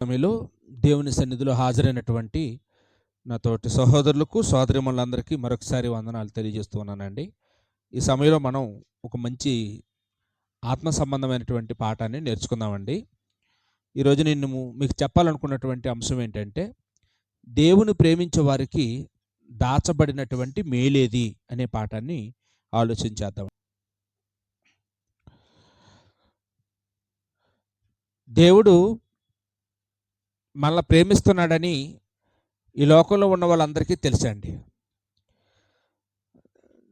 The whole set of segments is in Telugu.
సమయంలో దేవుని సన్నిధిలో హాజరైనటువంటి నా తోటి సహోదరులకు సోదరిమణులందరికీ మరొకసారి వందనాలు తెలియజేస్తూ ఉన్నానండి. ఈ సమయంలో మనం ఒక మంచి ఆత్మ సంబంధమైనటువంటి పాఠాన్ని నేర్చుకుందామండి. ఈరోజు నేను మీకు చెప్పాలనుకున్నటువంటి అంశం ఏంటంటే, దేవుని ప్రేమించే వారికి దాచబడినటువంటి మేలేది అనే పాఠాన్ని ఆలోచించేద్దాం. దేవుడు మనల్ని ప్రేమిస్తున్నాడని ఈ లోకంలో ఉన్న వాళ్ళందరికీ తెలుసండి.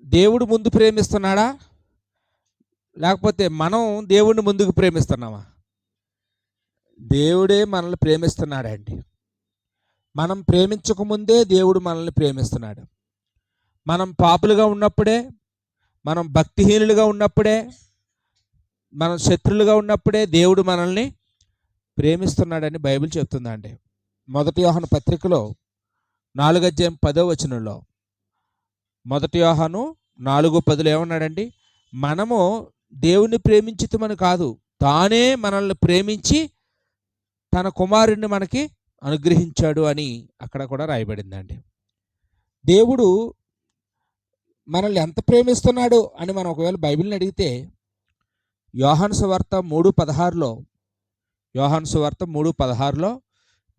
దేవుడు ముందు ప్రేమిస్తున్నాడా, లేకపోతే మనం దేవుడిని ముందుకు ప్రేమిస్తున్నామా? దేవుడే మనల్ని ప్రేమిస్తున్నాడండి. మనం ప్రేమించకముందే దేవుడు మనల్ని ప్రేమిస్తున్నాడు. మనం పాపులుగా ఉన్నప్పుడే, మనం భక్తిహీనులుగా ఉన్నప్పుడే, మనం శత్రులుగా ఉన్నప్పుడే దేవుడు మనల్ని ప్రేమిస్తున్నాడని బైబిల్ చెప్తుందండి. 1 యోహాను పత్రికలో 4:10 1 యోహాను 4:10 ఏమన్నాడండి? మనము దేవుని ప్రేమించితమని కాదు, తానే మనల్ని ప్రేమించి తన కుమారుడిని మనకి అనుగ్రహించాడు అని అక్కడ కూడా రాయబడిందండి. దేవుడు మనల్ని ఎంత ప్రేమిస్తున్నాడు అని మనం ఒకవేళ బైబిల్ని అడిగితే, యోహాను సువార్త 3:16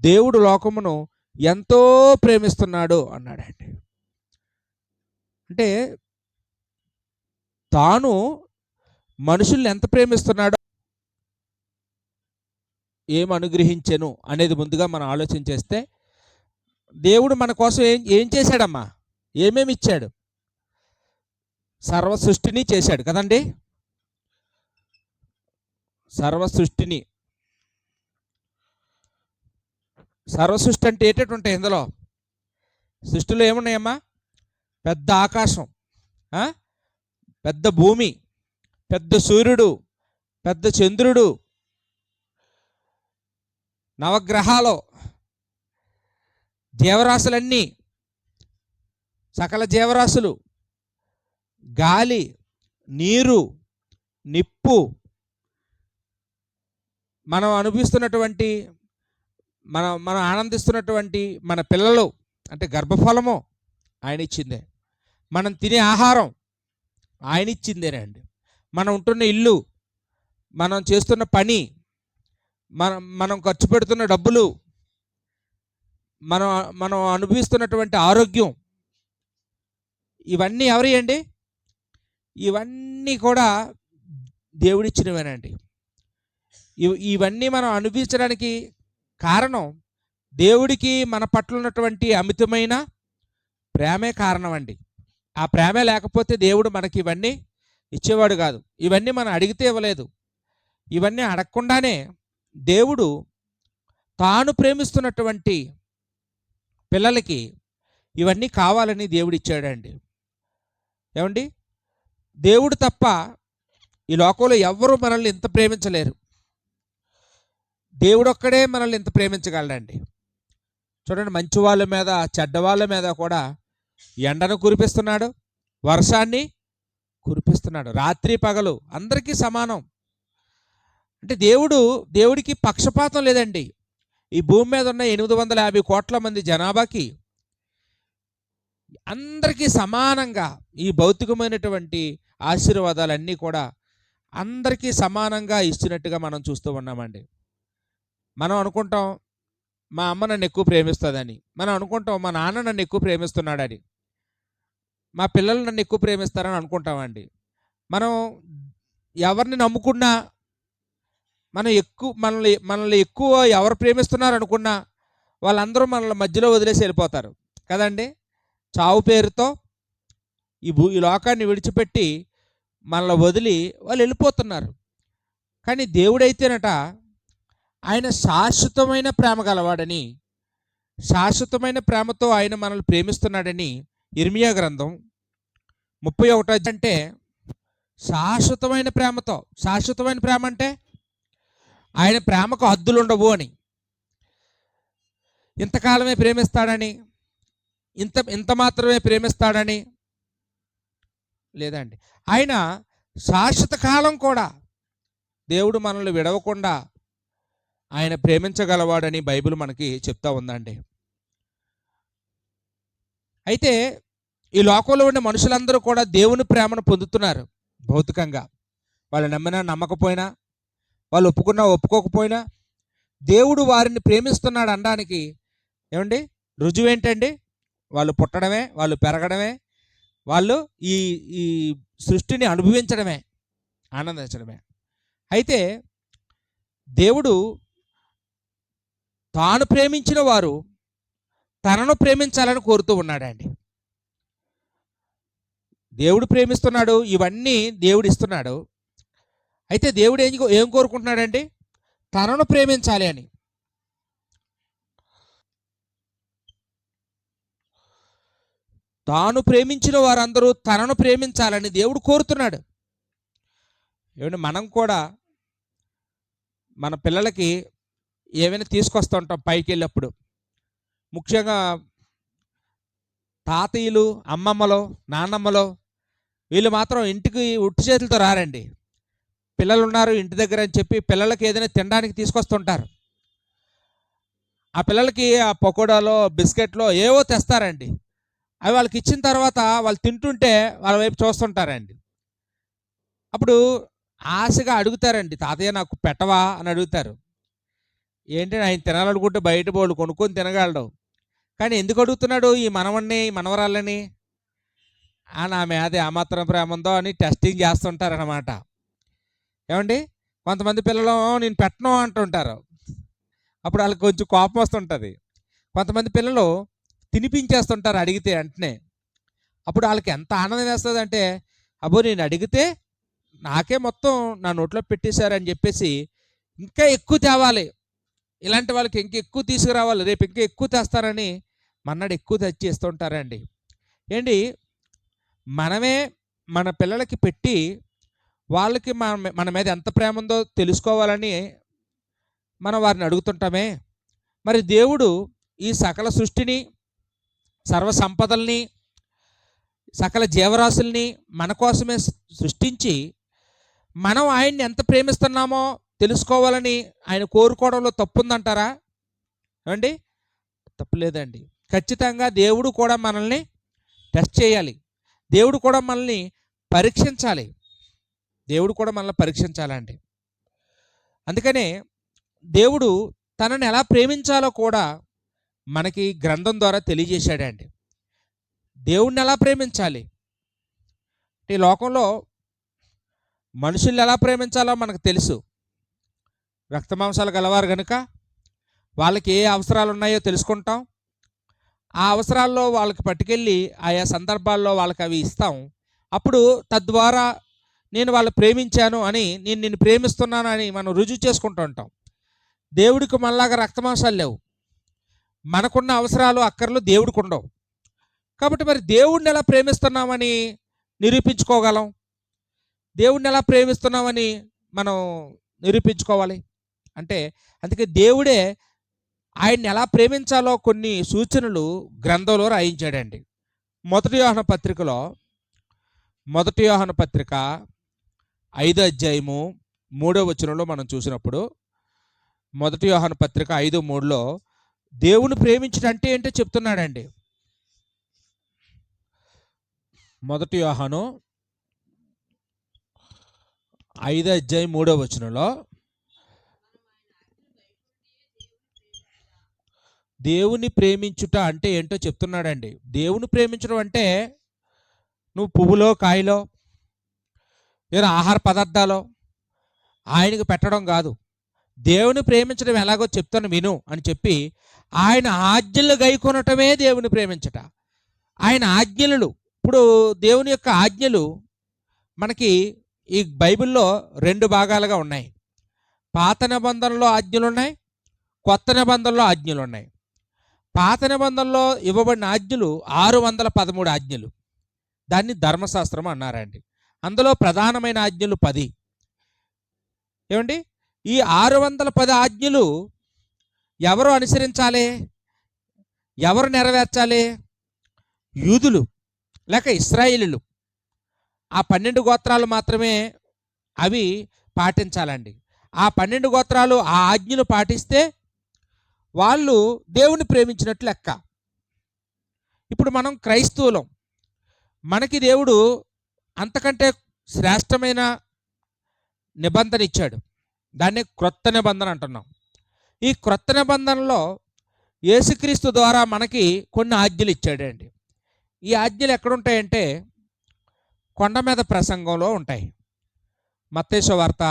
దేవుడు లోకమును ఎంతో ప్రేమిస్తున్నాడు అన్నాడండి. అంటే తాను మనుషుల్ని ఎంత ప్రేమిస్తున్నాడో, ఏం అనుగ్రహించెను అనేది ముందుగా మనం ఆలోచన చేస్తే, దేవుడు మన కోసం ఏం చేశాడమ్మా? ఏమేమి ఇచ్చాడు? సర్వ సృష్టిని చేశాడు కదండి. సర్వ సృష్టి అంటే ఏంటంటే ఉంటాయి ఇందులో. సృష్టిలో ఏమున్నాయమ్మా? పెద్ద ఆకాశం, పెద్ద భూమి, పెద్ద సూర్యుడు, పెద్ద చంద్రుడు, నవగ్రహాలు, జీవరాశులన్నీ, సకల జీవరాశులు, గాలి, నీరు, నిప్పు, మనం అనుభవిస్తున్నటువంటి, మనం ఆనందిస్తున్నటువంటి మన పిల్లలు అంటే గర్భఫలము ఆయన ఇచ్చిందే. మనం తినే ఆహారం ఆయన ఇచ్చిందేనండి. మనం ఉంటున్న ఇల్లు, మనం చేస్తున్న పని, మనం ఖర్చు పెడుతున్న డబ్బులు, మనం అనుభవిస్తున్నటువంటి ఆరోగ్యం, ఇవన్నీ ఎవరి అండి? ఇవన్నీ కూడా దేవుడిచ్చినవేనండి. ఇవన్నీ మనం అనుభవించడానికి కారణం దేవుడికి మన పట్ల ఉన్నటువంటి అమితమైన ప్రేమే కారణం అండి. ఆ ప్రేమే లేకపోతే దేవుడు మనకి ఇవన్నీ ఇచ్చేవాడు కాదు. ఇవన్నీ మనం అడిగితే ఇవ్వలేదు. ఇవన్నీ అడగకుండానే దేవుడు తాను ప్రేమిస్తున్నటువంటి పిల్లలకి ఇవన్నీ కావాలని దేవుడు ఇచ్చాడండి. ఏమండి? దేవుడు తప్ప ఈ లోకంలో ఎవ్వరూ మనల్ని ఇంత ప్రేమించలేరు. దేవుడు ఒక్కడే మనల్ని ఇంత ప్రేమించగలడండి. చూడండి, మంచి వాళ్ళ మీద, చెడ్డ వాళ్ళ మీద కూడా ఎండను కురిపిస్తున్నాడు, వర్షాన్ని కురిపిస్తున్నాడు. రాత్రి పగలు అందరికీ సమానం. అంటే దేవుడికి పక్షపాతం లేదండి. ఈ భూమి మీద ఉన్న 850 కోట్ల మంది జనాభాకి అందరికీ సమానంగా ఈ భౌతికమైనటువంటి ఆశీర్వాదాలన్నీ కూడా అందరికీ సమానంగా ఇచ్చినట్టుగా మనం చూస్తూ ఉన్నామండి. మనం అనుకుంటాం మా అమ్మ నన్ను ఎక్కువ ప్రేమిస్తుందని, మనం అనుకుంటాం మా నాన్న నన్ను ఎక్కువ ప్రేమిస్తున్నాడని, మా పిల్లలు నన్ను ఎక్కువ ప్రేమిస్తారని అనుకుంటామండి. మనం ఎవరిని నమ్ముకున్నా, మనల్ని ఎక్కువ ఎవరు ప్రేమిస్తున్నారు అనుకున్నా వాళ్ళందరూ మనల్ని మధ్యలో వదిలేసి వెళ్ళిపోతారు కదండి. చావు పేరుతో ఈ లోకాన్ని విడిచిపెట్టి మనల్ని వదిలి వాళ్ళు వెళ్ళిపోతున్నారు. కానీ దేవుడైతేనట ఆయన శాశ్వతమైన ప్రేమ గలవాడని, శాశ్వతమైన ప్రేమతో ఆయన మనల్ని ప్రేమిస్తున్నాడని ఇర్మియా గ్రంథం 31 అంటే శాశ్వతమైన ప్రేమతో. శాశ్వతమైన ప్రేమ అంటే ఆయన ప్రేమకు హద్దులు ఉండవు అని, ఇంతకాలమే ప్రేమిస్తాడని, ఇంత మాత్రమే ప్రేమిస్తాడని లేదండి. ఆయన శాశ్వత కాలం కూడా దేవుడు మనల్ని విడవకుండా ఆయన ప్రేమించగలవాడని బైబిల్ మనకి చెప్తా ఉందండి. అయితే ఈ లోకంలో ఉండే మనుషులందరూ కూడా దేవుని ప్రేమను పొందుతున్నారు భౌతికంగా. వాళ్ళు నమ్మినా నమ్మకపోయినా, వాళ్ళు ఒప్పుకున్నా ఒప్పుకోకపోయినా దేవుడు వారిని ప్రేమిస్తున్నాడు అనడానికి ఏమండి రుజువు ఏంటండి? వాళ్ళు పుట్టడమే, వాళ్ళు పెరగడమే, వాళ్ళు ఈ ఈ సృష్టిని అనుభవించడమే, ఆనందించడమే. అయితే దేవుడు తాను ప్రేమించిన వారు తనను ప్రేమించాలని కోరుతూ ఉన్నాడండి. దేవుడు ప్రేమిస్తున్నాడు, ఇవన్నీ దేవుడు ఇస్తున్నాడు. అయితే దేవుడు ఏం కోరుకుంటున్నాడండి? తనను ప్రేమించాలి అని. తాను ప్రేమించిన వారందరూ తనను ప్రేమించాలని దేవుడు కోరుతున్నాడు. ఏమంటే మనం కూడా మన పిల్లలకి ఏమైనా తీసుకొస్తూ ఉంటాం పైకి వెళ్ళినప్పుడు. ముఖ్యంగా తాతయ్యలు, అమ్మమ్మలో, నాన్నమ్మలో వీళ్ళు మాత్రం ఇంటికి ఉట్టి చేతులతో రారండి. పిల్లలు ఉన్నారు ఇంటి దగ్గర అని చెప్పి పిల్లలకి ఏదైనా తినడానికి తీసుకొస్తుంటారు. ఆ పిల్లలకి ఆ పకోడాలో, బిస్కెట్లో ఏవో తెస్తారండి. అవి వాళ్ళకి ఇచ్చిన తర్వాత వాళ్ళు తింటుంటే వాళ్ళ వైపు చూస్తుంటారండి. అప్పుడు ఆశగా అడుగుతారండి, తాతయ్య నాకు పెట్టవా అని అడుగుతారు. ఏంటంటే ఆయన తినాలనుకుంటే బయట బోళ్ళు కొనుక్కొని తినగలడు. కానీ ఎందుకు అడుగుతున్నాడు ఈ మనవణ్ణి, మనవరాళ్ళని? నా మీద ఏమాత్రం ప్రేమ ఉందో అని టెస్టింగ్ చేస్తుంటారనమాట. ఏమండి కొంతమంది పిల్లలు నేను పెట్టను అంటుంటారు. అప్పుడు వాళ్ళకి కొంచెం కోపం వస్తుంటుంది. కొంతమంది పిల్లలు తినిపించేస్తుంటారు అడిగితే వెంటనే. అప్పుడు వాళ్ళకి ఎంత ఆనందం వేస్తుంది అంటే, అబ్బో నేను అడిగితే నాకే మొత్తం నా నోట్లో పెట్టేశారని చెప్పేసి ఇంకా ఎక్కువ తేవాలి, ఇలాంటి వాళ్ళకి ఇంక ఎక్కువ తీసుకురావాలి, రేపు ఇంకా ఎక్కువ తెస్తారని మన్నాడు ఎక్కువ తెచ్చి ఇస్తుంటారండి. ఏంటి మనమే మన పిల్లలకి పెట్టి వాళ్ళకి మన మీద ఎంత ప్రేమ ఉందో తెలుసుకోవాలని మనం వారిని అడుగుతుంటామే. మరి దేవుడు ఈ సకల సృష్టిని, సర్వ సంపదల్ని, సకల జీవరాశుల్ని మన కోసమే సృష్టించి మనం ఆయన్ని ఎంత ప్రేమిస్తున్నామో తెలుసుకోవాలని ఆయన కోరుకోవడంలో తప్పుందంటారా? ఏమండి తప్పు లేదండి. ఖచ్చితంగా దేవుడు కూడా మనల్ని టెస్ట్ చేయాలి. దేవుడు కూడా మనల్ని పరీక్షించాలి. దేవుడు కూడా మనల్ని పరీక్షించాలండి. అందుకనే దేవుడు తనని ఎలా ప్రేమించాలో కూడా మనకి గ్రంథం ద్వారా తెలియజేశాడండి. దేవుణ్ణి ఎలా ప్రేమించాలి? ఈ లోకంలో మనుషుల్ని ఎలా ప్రేమించాలో మనకు తెలుసు. రక్తమాంసాలు గలవారు కనుక వాళ్ళకి ఏ అవసరాలు ఉన్నాయో తెలుసుకుంటాం. ఆ అవసరాల్లో వాళ్ళకి పట్టుకెళ్ళి ఆయా సందర్భాల్లో వాళ్ళకి అవి ఇస్తాం. అప్పుడు తద్వారా నేను వాళ్ళు ప్రేమించాను అని, నేను నిన్ను ప్రేమిస్తున్నాను అని మనం రుజువు చేసుకుంటూ ఉంటాం. దేవుడికి మనలాగా రక్తమాంసాలు లేవు. మనకున్న అవసరాలు, అక్కర్లు దేవుడికి ఉండవు. కాబట్టి మరి దేవుడిని ఎలా ప్రేమిస్తున్నామని నిరూపించుకోగలం? దేవుడిని ఎలా ప్రేమిస్తున్నామని మనం నిరూపించుకోవాలి అంటే, అందుకే దేవుడే ఆయన్ని ఎలా ప్రేమించాలో కొన్ని సూచనలు గ్రంథంలో రాయించాడండి. మొదటి యోహాను పత్రిక 5వ అధ్యాయము 3వ వచనంలో మనం చూసినప్పుడు, మొదటి యోహాను పత్రిక 5:3లో దేవుని ప్రేమించడం అంటే ఏంటో చెప్తున్నాడండి. మొదటి యోహాను 5వ అధ్యాయం 3వ వచనంలో దేవుని ప్రేమించుట అంటే ఏంటో చెప్తున్నాడండి. దేవుని ప్రేమించడం అంటే నువ్వు పువ్వులో, కాయలో, లేదా ఆహార పదార్థాలు ఆయనకు పెట్టడం కాదు. దేవుని ప్రేమించడం ఎలాగో చెప్తాను విను అని చెప్పి ఆయన ఆజ్ఞలు గైకొనటమే దేవుని ప్రేమించట. ఆయన ఆజ్ఞలు, ఇప్పుడు దేవుని యొక్క ఆజ్ఞలు మనకి ఈ బైబిల్లో 2 భాగాలుగా ఉన్నాయి. పాత నిబంధనలో ఆజ్ఞలు ఉన్నాయి, కొత్త నిబంధనలో ఆజ్ఞలు ఉన్నాయి. పాత నిబంధనలో ఇవ్వబడిన ఆజ్ఞలు 613 ఆజ్ఞలు. దాన్ని ధర్మశాస్త్రం అన్నారండి. అందులో ప్రధానమైన ఆజ్ఞలు 10. ఏమండి ఈ 610 ఆజ్ఞలు ఎవరు అనుసరించాలి? ఎవరు నెరవేర్చాలి? యూదులు లేక ఇశ్రాయేలీయులు. ఆ 12 గోత్రాలు మాత్రమే అవి పాటించాలండి. ఆ 12 గోత్రాలు ఆ ఆజ్ఞలు పాటిస్తే వాళ్ళు దేవుని ప్రేమించినట్లు లెక్క. ఇప్పుడు మనం క్రైస్తవులం, మనకి దేవుడు అంతకంటే శ్రేష్టమైన నిబంధన ఇచ్చాడు. దాన్ని క్రొత్త నిబంధన అంటున్నాం. ఈ క్రొత్త నిబంధనలో యేసుక్రీస్తు ద్వారా మనకి కొన్ని ఆజ్ఞలు ఇచ్చాడండి. ఈ ఆజ్ఞలు ఎక్కడుంటాయంటే కొండ మీద ప్రసంగంలో ఉంటాయి. మత్తయి సువార్త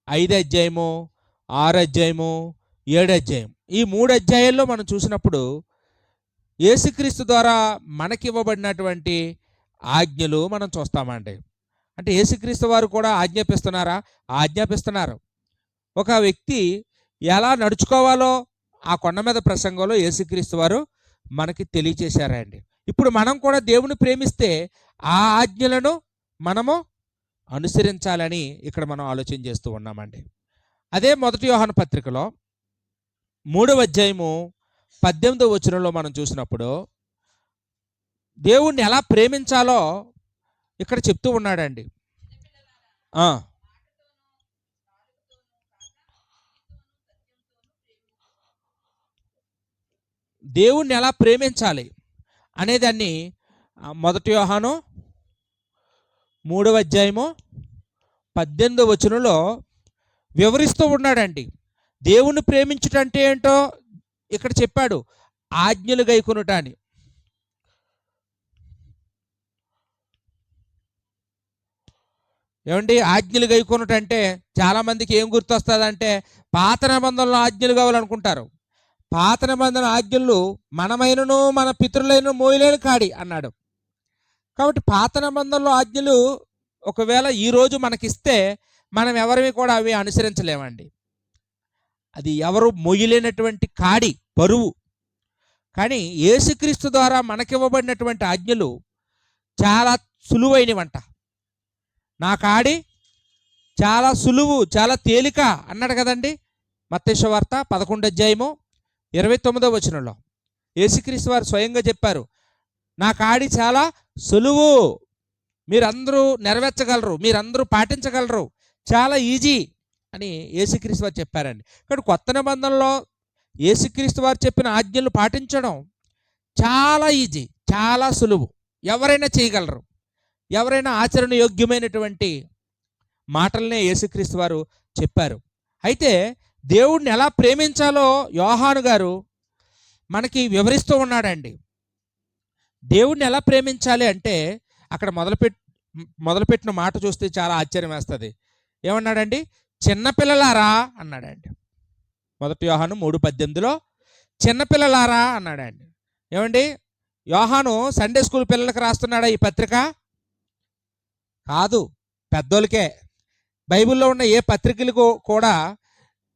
5 అధ్యాయము, 6 అధ్యాయము, 7 అధ్యాయం, ఈ 3 అధ్యాయాల్లో మనం చూసినప్పుడు యేసుక్రీస్తు ద్వారా మనకివ్వబడినటువంటి ఆజ్ఞలు మనం చూస్తామండి. అంటే యేసుక్రీస్తు వారు కూడా ఆజ్ఞాపిస్తున్నారా? ఆజ్ఞాపిస్తున్నారు. ఒక వ్యక్తి ఎలా నడుచుకోవాలో ఆ కొండ మీద ప్రసంగంలో యేసుక్రీస్తు వారు మనకి తెలియచేశారండి. ఇప్పుడు మనం కూడా దేవుని ప్రేమిస్తే ఆ ఆజ్ఞలను మనము అనుసరించాలని ఇక్కడ మనం ఆలోచన చేస్తూ ఉన్నామండి. అదే 1 యోహాను పత్రికలో 3వ అధ్యాయము 18వ వచనంలో మనం చూసినప్పుడు దేవుణ్ణి ఎలా ప్రేమించాలో ఇక్కడ చెప్తూ ఉన్నాడండి. దేవుణ్ణి ఎలా ప్రేమించాలి అనేదాన్ని 1 యోహాను 3వ అధ్యాయము 18వ వచనంలో వివరిస్తూ ఉన్నాడండి. దేవుణ్ణి ప్రేమించుటంటే ఏంటో ఇక్కడ చెప్పాడు, ఆజ్ఞలు గైకొనుట అని. ఏమండి, ఆజ్ఞలు గైకొనుట అంటే చాలామందికి ఏం గుర్తొస్తుందంటే పాత నిబంధనలో ఆజ్ఞలు కావాలనుకుంటారు. పాత నిబంధన ఆజ్ఞలు మనమైనను మన పితరులైన మోయలేని కాడి అన్నాడు. కాబట్టి పాత నిబంధనలో ఆజ్ఞలు ఒకవేళ ఈరోజు మనకిస్తే మనం ఎవరిని కూడా అవి అనుసరించలేమండి. అది ఎవరు మొయ్యలేనటువంటి కాడి, బరువు. కానీ యేసుక్రీస్తు ద్వారా మనకివ్వబడినటువంటి ఆజ్ఞలు చాలా సులువైనవంట. నా కాడి చాలా సులువు, చాలా తేలిక అన్నాడు కదండి. మత్తయి సువార్త 11 అధ్యాయము 29వ వచనంలో యేసుక్రీస్తు వారు స్వయంగా చెప్పారు, నా కాడి చాలా సులువు, మీరందరూ నెరవేర్చగలరు, మీరందరూ పాటించగలరు, చాలా ఈజీ అని యేసుక్రీస్తు వారు చెప్పారండి. ఇక్కడ కొత్త నిబంధనలో యేసుక్రీస్తు వారు చెప్పిన ఆజ్ఞలు పాటించడం చాలా ఈజీ, చాలా సులువు, ఎవరైనా చేయగలరు. ఎవరైనా ఆచరణ యోగ్యమైనటువంటి మాటలనే యేసుక్రీస్తు వారు చెప్పారు. అయితే దేవుడిని ఎలా ప్రేమించాలో యోహాను గారు మనకి వివరిస్తూ ఉన్నాడండి. దేవుడిని ఎలా ప్రేమించాలి అంటే అక్కడ మొదలుపెట్టిన మాట చూస్తే చాలా ఆశ్చర్యం వేస్తుంది. ఏమన్నాడండి? చిన్నపిల్లలారా అన్నాడండి. 1 యోహాను 3:18లో చిన్నపిల్లలారా అన్నాడండి. ఏమండి, యోహాను సండే స్కూల్ పిల్లలకు రాస్తున్నాడా ఈ పత్రిక? కాదు, పెద్దోళ్ళకే. బైబిల్లో ఉన్న ఏ పత్రికలకు కూడా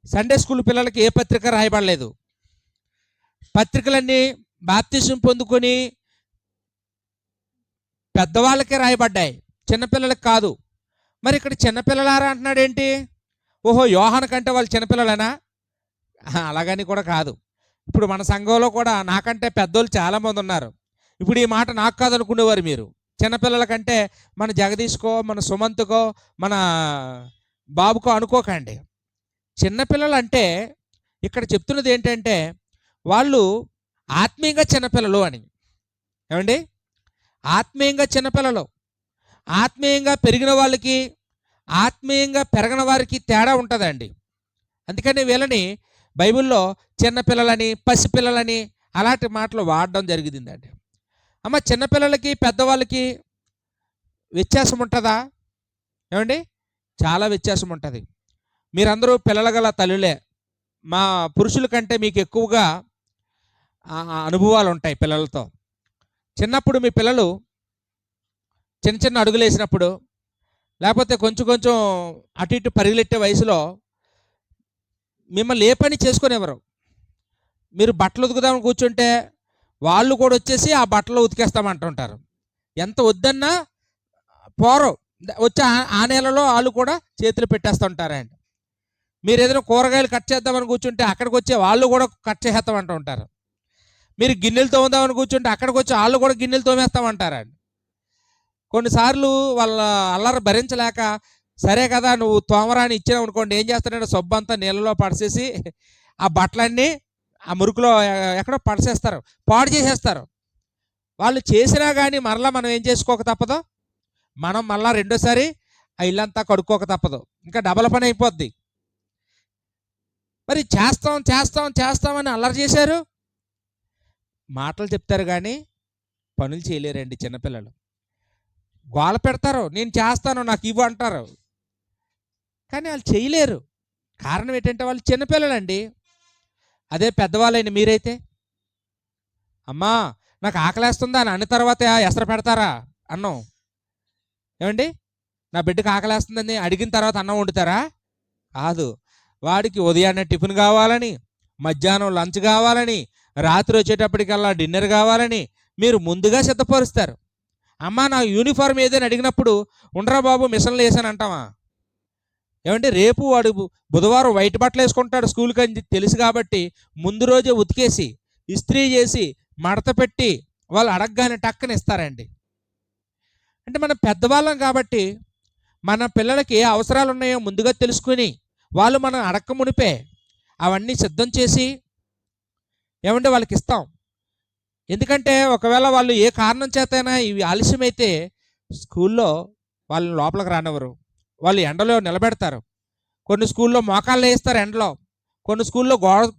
సండే స్కూల్ పిల్లలకి ఏ పత్రిక రాయబడలేదు. పత్రికలన్నీ బాప్తిసం పొందుకొని పెద్దవాళ్ళకే రాయబడ్డాయి, చిన్నపిల్లలకు కాదు. మరి ఇక్కడ చిన్నపిల్లలారా అంటున్నాడేంటి? ఓహో, యోహాను కంటే వాళ్ళు చిన్నపిల్లలేనా? అలాగని కూడా కాదు. ఇప్పుడు మన సంఘంలో కూడా నాకంటే పెద్దోళ్ళు చాలామంది ఉన్నారు. ఇప్పుడు ఈ మాట నాకు కాదనుకునేవారు మీరు. చిన్నపిల్లల కంటే మన జగదీష్కో, మన సుమంత్కో, మన బాబుకో అనుకోకండి. చిన్నపిల్లలు అంటే ఇక్కడ చెప్తున్నది ఏంటంటే వాళ్ళు ఆత్మీయంగా చిన్నపిల్లలు అని. ఏమండి, ఆత్మీయంగా చిన్నపిల్లలు. ఆత్మీయంగా పెరిగిన వాళ్ళకి, ఆత్మీయంగా పెరగని వారికి తేడా ఉంటుందండి. అందుకని వీళ్ళని బైబిల్లో చిన్నపిల్లలని, పసిపిల్లలని అలాంటి మాటలు వాడడం జరిగిందండి. అమ్మ, చిన్నపిల్లలకి పెద్దవాళ్ళకి వ్యత్యాసం ఉంటుందా? ఏమండి, చాలా వ్యత్యాసం ఉంటుంది. మీరందరూ పిల్లల గల తల్లులే. మా పురుషుల కంటే మీకు ఎక్కువగా అనుభవాలు ఉంటాయి పిల్లలతో. చిన్నప్పుడు మీ పిల్లలు చిన్న చిన్న అడుగులు వేసినప్పుడు, లేకపోతే కొంచెం కొంచెం అటు ఇటు పరిగెట్టే వయసులో మిమ్మల్ని ఏ పని చేసుకునేవారు. మీరు బట్టలు ఉతుకుదామని కూర్చుంటే వాళ్ళు కూడా వచ్చేసి ఆ బట్టలు ఉతికేస్తామంటుంటారు. ఎంత వద్దన్నా పోరు వచ్చి ఆ నెలలో వాళ్ళు కూడా చేతులు పెట్టేస్తుంటారండి. మీరు ఏదైనా కూరగాయలు కట్ చేద్దామని కూర్చుంటే అక్కడికి వచ్చే వాళ్ళు కూడా కట్ చేస్తామంటూ ఉంటారు. మీరు గిన్నెలు తోముదామని కూర్చుంటే అక్కడికి వచ్చి వాళ్ళు కూడా గిన్నెలు తోమేస్తామంటారండి. కొన్నిసార్లు వాళ్ళ అల్లరి భరించలేక సరే కదా నువ్వు తోమరాని ఇచ్చినావు అనుకోండి, ఏం చేస్తాడంటే సబ్బు అంతా నీళ్ళలో పడిసేసి ఆ బట్టలన్నీ ఆ మురుకులో ఎక్కడో పడిసేస్తారు, పాడు చేసేస్తారు. వాళ్ళు చేసినా కానీ మరలా మనం ఏం చేసుకోక తప్పదు, మనం మళ్ళా రెండోసారి ఆ ఇల్లంతా కడుక్కోక తప్పదు, ఇంకా డబల్ పని అయిపోద్ది. మరి చేస్తాం చేస్తాం చేస్తామని అల్లరి చేశారు, మాటలు చెప్తారు కానీ పనులు చేయలేరండి. చిన్నపిల్లలు గోల పెడతారు, నేను చేస్తాను నాకు ఇవ్వు అంటారు, కానీ వాళ్ళు చేయలేరు. కారణం ఏంటంటే వాళ్ళు చిన్నపిల్లలండి. అదే పెద్దవాళ్ళైన మీరైతే, అమ్మా నాకు ఆకలేస్తుందా అని అన్న తర్వాత ఎసరు పెడతారా అన్నం? ఏమండి, నా బిడ్డకు ఆకలేస్తుందని అడిగిన తర్వాత అన్నం వండుతారా? కాదు. వాడికి ఉదయాన్నే టిఫిన్ కావాలని, మధ్యాహ్నం లంచ్ కావాలని, రాత్రి వచ్చేటప్పటికల్లా డిన్నర్ కావాలని మీరు ముందుగా సిద్ధపరుస్తారు. అమ్మ నా యూనిఫామ్ ఏదని అడిగినప్పుడు ఉండరా బాబు మిషన్లు వేసాను అంటావా? ఏమంటే రేపు వాడు బుధవారం వైట్ బట్టలు వేసుకుంటాడు స్కూల్కి అని తెలుసు కాబట్టి ముందు రోజే ఉతికేసి ఇస్త్రీ చేసి మడత పెట్టి వాళ్ళు అడగగానే టక్కన ఇస్తారండి. అంటే మనం పెద్దవాళ్ళం కాబట్టి మన పిల్లలకి ఏ అవసరాలు ఉన్నాయో ముందుగా తెలుసుకుని వాళ్ళు మనం అడక్క మునిపే అవన్నీ సిద్ధం చేసి ఏమంటే వాళ్ళకి ఇస్తాం. ఎందుకంటే ఒకవేళ వాళ్ళు ఏ కారణం చేతైనా ఇవి ఆలస్యమైతే స్కూల్లో వాళ్ళని లోపలికి రానివ్వరు, వాళ్ళు ఎండలో నిలబెడతారు. కొన్ని స్కూల్లో మోకాళ్ళు వేస్తారు ఎండలో, కొన్ని స్కూల్లో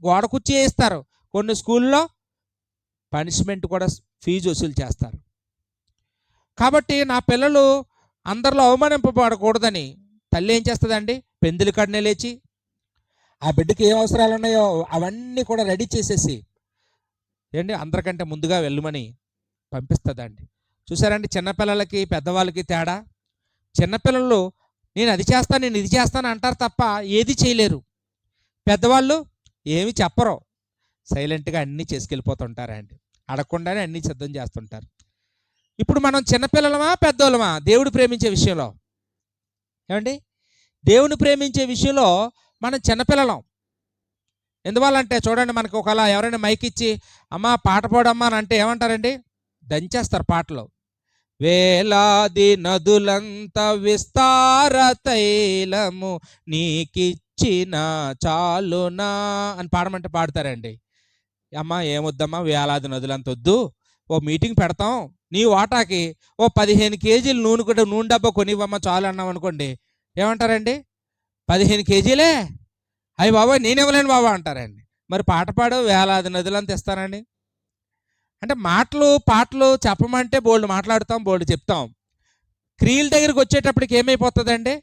గోడ కుర్చీ వేస్తారు, కొన్ని స్కూల్లో పనిష్మెంట్ కూడా ఫీజు వసూలు చేస్తారు. కాబట్టి నా పిల్లలు అందరిలో అవమానింపబడకూడదని తల్లి ఏం చేస్తుందండి, పెందుల కడనే లేచి ఆ బిడ్డకి ఏం అవసరాలు ఉన్నాయో అవన్నీ కూడా రెడీ చేసేసి ఏంటి అందరికంటే ముందుగా వెళ్ళమని పంపిస్తుందండి. చూసారండి చిన్నపిల్లలకి పెద్దవాళ్ళకి తేడా. చిన్నపిల్లలు నేను అది చేస్తాను నేను ఇది చేస్తాను అంటారు తప్ప ఏది చేయలేరు. పెద్దవాళ్ళు ఏమి చెప్పరు, సైలెంట్గా అన్నీ చేసుకెళ్ళిపోతుంటారండి, అడగకుండానే అన్నీ సిద్ధం చేస్తుంటారు. ఇప్పుడు మనం చిన్నపిల్లలమా పెద్దోళ్ళమా దేవుడు ప్రేమించే విషయంలో? ఏమండి, దేవుని ప్రేమించే విషయంలో మనం చిన్నపిల్లలం. ఎందువల్లంటే చూడండి, మనకు ఒకలా ఎవరైనా మైక్ ఇచ్చి అమ్మ పాట పాడమ్మా అని అంటే ఏమంటారండి, దంచేస్తారు పాటలు. వేలాది నదులంత విస్తార తైలము నీకిచ్చిన చాలునా అని పాడమంటే పాడతారండి. అమ్మ ఏమొద్దమ్మా వేలాది నదులంత వద్దు, ఓ మీటింగ్ పెడతాం నీ వాటాకి ఓ 15 కేజీలు నూనె కూడా నూనె డబ్బా కొనివ్వమ్మ చాలు అన్నాం అనుకోండి, ఏమంటారండి 15 కేజీలే అయ్యి బాబా నేను ఇవ్వలేను బాబా అంటారండి. మరి పాట పాడు వేలాది నదులంత ఇస్తానండి అంటే మాటలు పాటలు చెప్పమంటే బోల్డ్ మాట్లాడుతాం, బోల్డ్ చెప్తాం. క్రియల దగ్గరికి వచ్చేటప్పటికి ఏమైపోతుందండి,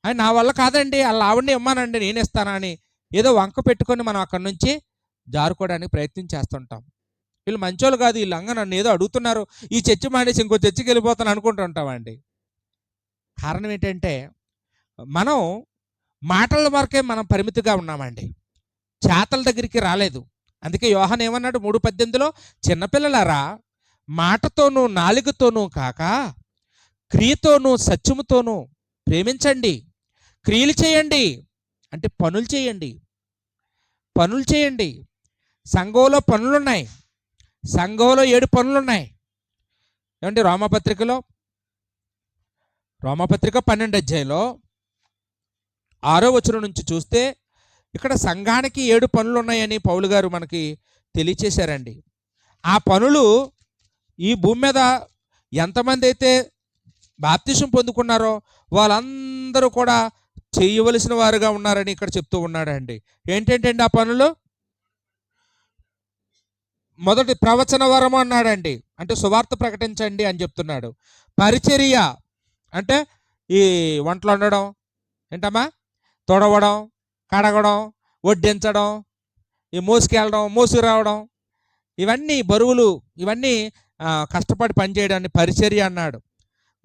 అని నా వల్ల కాదండి అలా ఆవిడని ఇమ్మానండి నేను ఇస్తానని ఏదో వంక పెట్టుకొని మనం అక్కడి నుంచి జారుకోవడానికి ప్రయత్నం చేస్తుంటాం. వీళ్ళు మంచోళ్ళు కాదు, వీళ్ళు నన్ను ఏదో అడుగుతున్నారు, ఈ చర్చి మానేసి ఇంకో చర్చికి వెళ్ళిపోతాను అనుకుంటుంటామండి. కారణం ఏంటంటే మనం మాటల వరకే మనం పరిమితిగా ఉన్నామండి, చేతల దగ్గరికి రాలేదు. అందుకే యోహాను ఏమన్నాడు 3:18లో, చిన్నపిల్లలారా మాటతోనూ నాలుకతోనూ కాక క్రియతోనూ సత్యముతోనూ ప్రేమించండి, క్రియలు చేయండి అంటే పనులు చేయండి, పనులు చేయండి. సంఘంలో పనులున్నాయి, సంఘంలో 7 పనులున్నాయి. ఏమంటే రోమపత్రిక 12 అధ్యాయంలో 6వ వచనం నుంచి చూస్తే ఇక్కడ సంఘానికి 7 పనులు ఉన్నాయని పౌలు గారు మనకి తెలియచేశారండి. ఆ పనులు ఈ భూమి మీద ఎంతమంది అయితే బాప్తిసం పొందుకున్నారో వాళ్ళందరూ కూడా చేయవలసిన వారుగా ఉన్నారని ఇక్కడ చెప్తూ ఉన్నాడండి. ఏంటంటే ఆ పనులు, మొదటి ప్రవచన వరము అన్నాడండి, అంటే సువార్త ప్రకటించండి అని చెప్తున్నాడు. పరిచర్య అంటే ఈ వంటలు వండడం ఏంటమ్మా, తొడవడం, కడగడం, వడ్డించడం, ఈ మోసుకెళ్ళడం, మోసుకురావడం, ఇవన్నీ బరువులు, ఇవన్నీ కష్టపడి పనిచేయడాన్ని పరిచర్య అన్నాడు.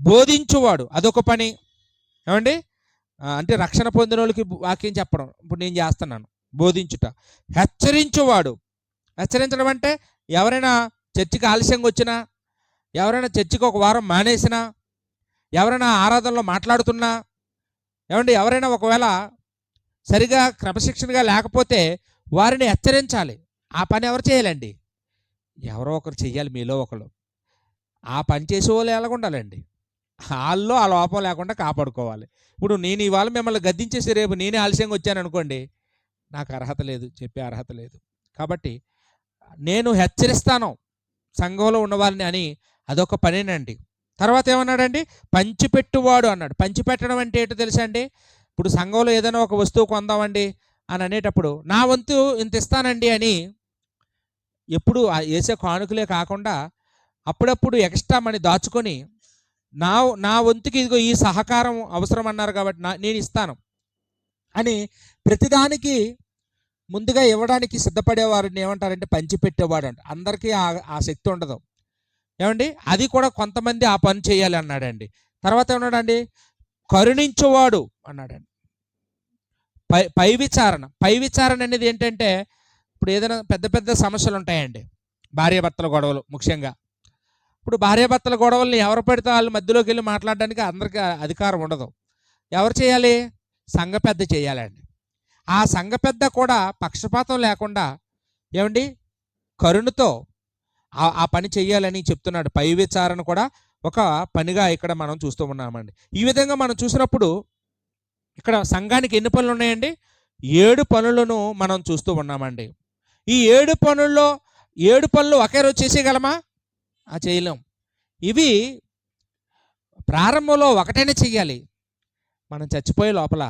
బోధించువాడు అదొక పని. ఏమండి, అంటే రక్షణ పొందిన వాళ్ళకి వాక్యం చెప్పడం ఇప్పుడు నేను చేస్తున్నాను, బోధించుట. హెచ్చరించువాడు, హెచ్చరించడం అంటే ఎవరైనా చర్చికి ఆలస్యంగా వచ్చినా, ఎవరైనా చర్చికి ఒక వారం మానేసినా, ఎవరైనా ఆరాధనలో మాట్లాడుతున్నా, ఏమండి ఎవరైనా ఒకవేళ సరిగా క్రమశిక్షణగా లేకపోతే వారిని హెచ్చరించాలి. ఆ పని ఎవరు చేయాలండి, ఎవరో ఒకరు చెయ్యాలి, మీలో ఒకరు. ఆ పని చేసే వాళ్ళు ఎలాగ ఉండాలండి, ఆళ్ళలో ఆ లోపం లేకుండా కాపాడుకోవాలి. ఇప్పుడు నేను ఇవాళ మిమ్మల్ని గద్దించేసి రేపు నేనే ఆలస్యంగా వచ్చాననుకోండి, నాకు అర్హత లేదు, చెప్పే అర్హత లేదు. కాబట్టి నేను హెచ్చరిస్తాను సంఘంలో ఉన్నవాళ్ళని అని, అదొక పనేనండి. తర్వాత ఏమన్నాడండి? పంచిపెట్టువాడు అన్నాడు. పంచిపెట్టడం అంటే ఏంటో తెలుసా అండి? ఇప్పుడు సంఘంలో ఏదైనా ఒక వస్తువు కొందామండి అని అనేటప్పుడు, నా వంతు ఇంత ఇస్తానండి అని ఎప్పుడు వేసే కానుకలే కాకుండా అప్పుడప్పుడు ఎక్స్ట్రా మనీ దాచుకొని, నా నా వంతుకి ఇదిగో ఈ సహకారం అవసరం అన్నారు కాబట్టి నేను ఇస్తాను అని ప్రతిదానికి ముందుగా ఇవ్వడానికి సిద్ధపడేవారిని ఏమంటారంటే పంచిపెట్టేవాడు అంట. అందరికీ ఆ శక్తి ఉండదు ఏమండి. అది కూడా కొంతమంది ఆ పని చేయాలి అన్నాడండి. తర్వాత ఏమన్నాడండి? కరుణించువాడు అన్నాడండి. పై విచారణ అనేది ఏంటంటే, ఇప్పుడు ఏదైనా పెద్ద పెద్ద సమస్యలు ఉంటాయండి, భార్యాభర్తల గొడవలు ముఖ్యంగా. ఇప్పుడు భార్యాభర్తల గొడవల్ని ఎవరు పెడితే వాళ్ళు మధ్యలోకి వెళ్ళి మాట్లాడడానికి అందరికీ అధికారం ఉండదు. ఎవరు చేయాలి? సంఘ పెద్ద చేయాలండి. ఆ సంఘ పెద్ద కూడా పక్షపాతం లేకుండా ఏమండి కరుణతో ఆ పని చేయాలని చెప్తున్నాడు. పై విచారణ కూడా ఒక పనిగా ఇక్కడ మనం చూస్తూ ఉన్నామండి. ఈ విధంగా మనం చూసినప్పుడు ఇక్కడ సంఘానికి ఎన్ని పనులు ఉన్నాయండి? 7 పనులను మనం చూస్తూ ఉన్నామండి. ఈ 7 పనుల్లో 7 పనులు ఒకే రోజు చేసేయగలమా? చేయలేం. ఇవి ప్రారంభంలో ఒకటైనా చెయ్యాలి. మనం చచ్చిపోయే లోపల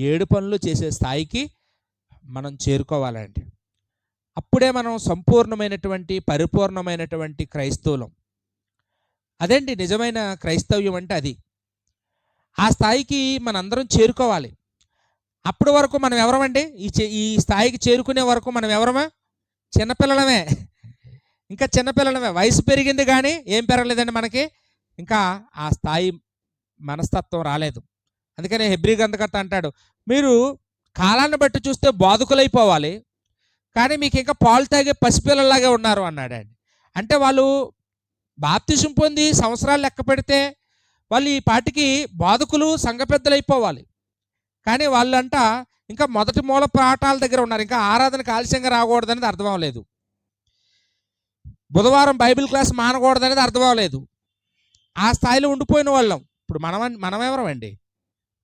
7 పనులు చేసే స్థాయికి మనం చేరుకోవాలండి. అప్పుడే మనం సంపూర్ణమైనటువంటి పరిపూర్ణమైనటువంటి క్రైస్తవులం. అదేంటి నిజమైన క్రైస్తవ్యం అంటే అది. ఆ స్థాయికి మనందరం చేరుకోవాలి. అప్పటి వరకు మనం ఎవరమండి? ఈ స్థాయికి చేరుకునే వరకు మనం ఎవరమా? చిన్నపిల్లలమే. ఇంకా చిన్నపిల్లలమే. వయసు పెరిగింది కానీ ఏం పెరగలేదండి మనకి. ఇంకా ఆ స్థాయి మనస్తత్వం రాలేదు. అందుకనే హెబ్రీ గ్రంథకర్త అంటాడు, మీరు కాలాన్ని బట్టి చూస్తే బాధకులైపోవాలి, కానీ మీకు ఇంకా పాలు తాగే పసిపిల్లలాగే ఉన్నారు అన్నాడండి. అంటే వాళ్ళు బాప్తిసం పొంది సంవత్సరాలు లెక్క పెడితే వాళ్ళు ఈ పాటికి బాధకులు సంఘ పెద్దలు అయిపోవాలి. కానీ వాళ్ళంట ఇంకా మొదటి మూల పాఠాల దగ్గర ఉన్నారు. ఇంకా ఆరాధనకు ఆలస్యంగా రాకూడదనేది అర్థం అవ్వలేదు. బుధవారం బైబిల్ క్లాస్ మానకూడదనేది అర్థం అవ్వలేదు. ఆ స్థాయిలో ఉండిపోయిన వాళ్ళం. ఇప్పుడు మనం ఎవరమండి?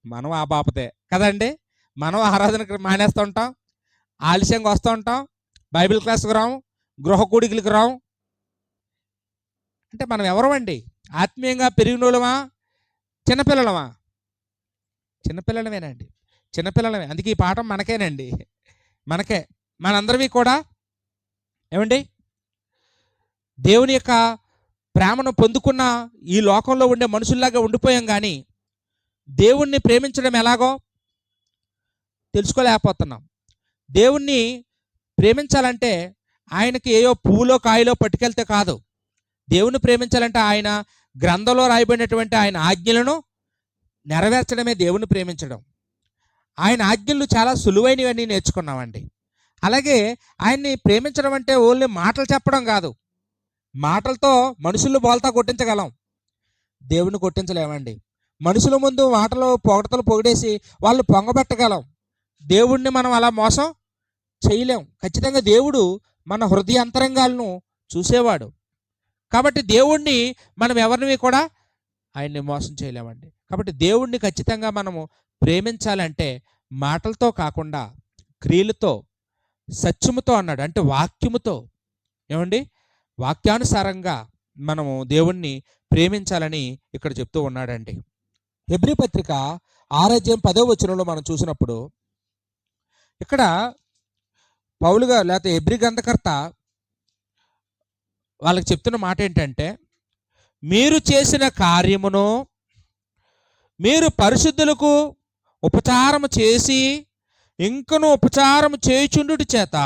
మనం ఆ బాపతే కదండి. మనం ఆరాధనకు మానేస్తూ ఉంటాం, ఆలస్యంగా వస్తూ ఉంటాం, బైబిల్ క్లాస్కి రాము, గృహ కూడికలకు రాము. అంటే మనం ఎవరమండి? ఆత్మీయంగా పెరిగినోళ్ళమా? చిన్నపిల్లలమా? చిన్నపిల్లలమేనండి. చిన్నపిల్లలమే. అందుకే ఈ పాఠం మనకేనండి, మనకే. మనందరివి కూడా ఏమండి దేవుని యొక్క ప్రేమను పొందుకున్న ఈ లోకంలో ఉండే మనుషుల్లాగా ఉండిపోయాం, కానీ దేవుణ్ణి ప్రేమించడం ఎలాగో తెలుసుకోలేకపోతున్నాం. దేవుణ్ణి ప్రేమించాలంటే ఆయనకి ఏయో పువ్వులో కాయలో పట్టుకెళ్తే కాదు. దేవుణ్ణి ప్రేమించాలంటే ఆయన గ్రంథంలో రాయబడినటువంటి ఆయన ఆజ్ఞలను నెరవేర్చడమే దేవుణ్ణి ప్రేమించడం. ఆయన ఆజ్ఞలు చాలా సులువైనవన్నీ నేర్చుకున్నామండి. అలాగే ఆయన్ని ప్రేమించడం అంటే ఓన్లీ మాటలు చెప్పడం కాదు. మాటలతో మనుషులు బోల్తా కొట్టించగలం, దేవుణ్ణి కొట్టించలేమండి. మనుషుల ముందు మాటలు పొగడతలు పొగిడేసి వాళ్ళు పొంగబెట్టగలం, దేవుణ్ణి మనం అలా మోసం చేయలేం. ఖచ్చితంగా దేవుడు మన హృదయ అంతరంగాలను చూసేవాడు. కాబట్టి దేవుణ్ణి మనం ఎవరిని కూడా ఆయన్ని మోసం చేయలేమండి. కాబట్టి దేవుణ్ణి ఖచ్చితంగా మనము ప్రేమించాలంటే మాటలతో కాకుండా క్రియలతో, సత్యముతో అన్నాడు. అంటే వాక్యముతో, ఏమండి వాక్యానుసారంగా మనము దేవుణ్ణి ప్రేమించాలని ఇక్కడ చెప్తూ ఉన్నాడండి. హెబ్రీ పత్రిక 6:10 మనం చూసినప్పుడు ఇక్కడ పౌలుగా లేకపోతే హెబ్రీ గ్రంథకర్త వాళ్ళకి చెప్తున్న మాట ఏంటంటే, మీరు చేసిన కార్యమును మీరు పరిశుద్ధులకు ఉపచారము చేసి ఇంకను ఉపచారము చేయుచుండుట చేత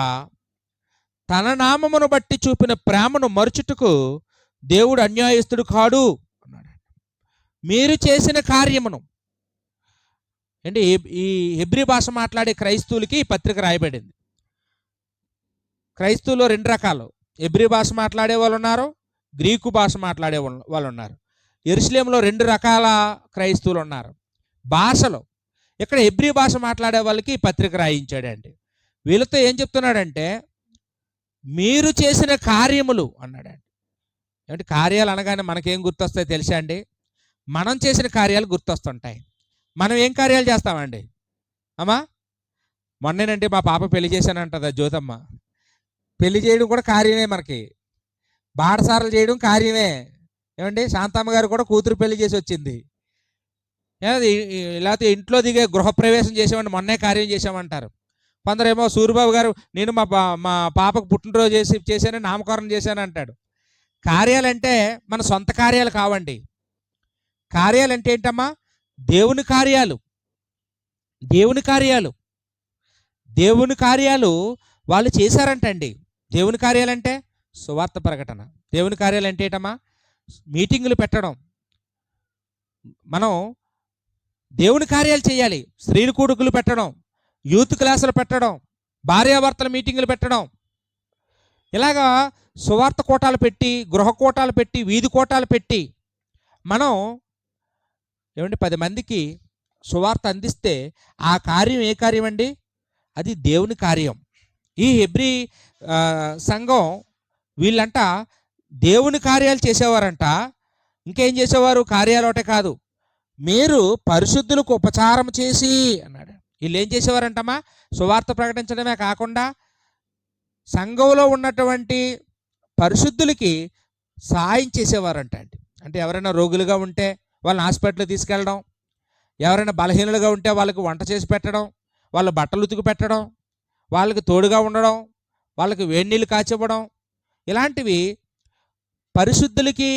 తన నామమును బట్టి చూపిన ప్రేమను మరుచుటకు దేవుడు అన్యాయస్తుడు కాడు అన్నాడు. మీరు చేసిన కార్యమును అంటే ఈ హెబ్రీ భాష మాట్లాడే క్రైస్తవులకి ఈ పత్రిక రాయబడింది. క్రైస్తవులు 2 రకాలు. హెబ్రీ భాష మాట్లాడే వాళ్ళు ఉన్నారు, గ్రీకు భాష మాట్లాడే వాళ్ళు ఉన్నారు. యెరూషలేములో 2 రకాల క్రైస్తవులు ఉన్నారు భాషలో. ఇక్కడ హెబ్రీ భాష మాట్లాడే వాళ్ళకి ఈ పత్రిక రాయించాడండి. వీళ్ళతో ఏం చెప్తున్నాడంటే, మీరు చేసిన కార్యములు అన్నాడండి. అంటే కార్యాలు అనగానే మనకేం గుర్తొస్తాయో తెలుసా అండి? మనం చేసిన కార్యాలు గుర్తొస్తుంటాయి. మనం ఏం కార్యాలు చేస్తామండి అమ్మా? మొన్నేనంటే మా పాప పెళ్లి చేశానంటది జ్యోతమ్మ. పెళ్లి చేయడం కూడా కార్యమే మనకి, బాటసారలు చేయడం కార్యమే. ఏమండి, శాంతమ్మ గారు కూడా కూతురు పెళ్లి చేసి వచ్చింది. లేకపోతే ఇంట్లో దిగే గృహప్రవేశం చేసామండి, మొన్నే కార్యం చేసామంటారు. కొందరేమో సూరిబాబు గారు నేను మా పాపకు పుట్టినరోజు చేశాను, నామకరణం చేశాను అంటాడు. కార్యాలంటే మన సొంత కార్యాలు కావండి. కార్యాలంటే ఏంటమ్మా? దేవుని కార్యాలు. దేవుని కార్యాలు దేవుని కార్యాలు వాళ్ళు చేశారంటండి. దేవుని కార్యాలంటే సువార్త ప్రకటన. దేవుని కార్యాలు అంటే ఏంటమ్మా? మీటింగులు పెట్టడం. మనం దేవుని కార్యాలు చేయాలి. స్త్రీలు కూడుకులు పెట్టడం, యూత్ క్లాసులు పెట్టడం, భార్యాభర్తల మీటింగులు పెట్టడం, ఇలాగా సువార్త కోటాలు పెట్టి, గృహ కోటాలు పెట్టి, వీధి కోటాలు పెట్టి మనం 10 మందికి సువార్త అందిస్తే ఆ కార్యం ఏ కార్యం అండి? అది దేవుని కార్యం. ఈ హెబ్రీ సంఘం వీళ్ళంట దేవుని కార్యాలు చేసేవారంట. ఇంకేం చేసేవారు? కార్యాలు ఒకటే కాదు, మీరు పరిశుద్ధులకు ఉపచారం చేసి అన్నాడు. వీళ్ళు ఏం చేసేవారంటమ్మా? సువార్త ప్రకటించడమే కాకుండా సంఘంలో ఉన్నటువంటి పరిశుద్ధులకి సాయం చేసేవారంట అండి. అంటే ఎవరైనా రోగులుగా ఉంటే వాళ్ళని హాస్పిటల్కి తీసుకెళ్ళడం, ఎవరైనా బలహీనులుగా ఉంటే వాళ్ళకి వంట చేసి పెట్టడం, వాళ్ళ బట్టలు ఉతికి పెట్టడం, వాళ్ళకి తోడుగా ఉండడం, వాళ్ళకి వేడి నీళ్ళు కాచివ్వడం, ఇలాంటివి పరిశుద్ధులకి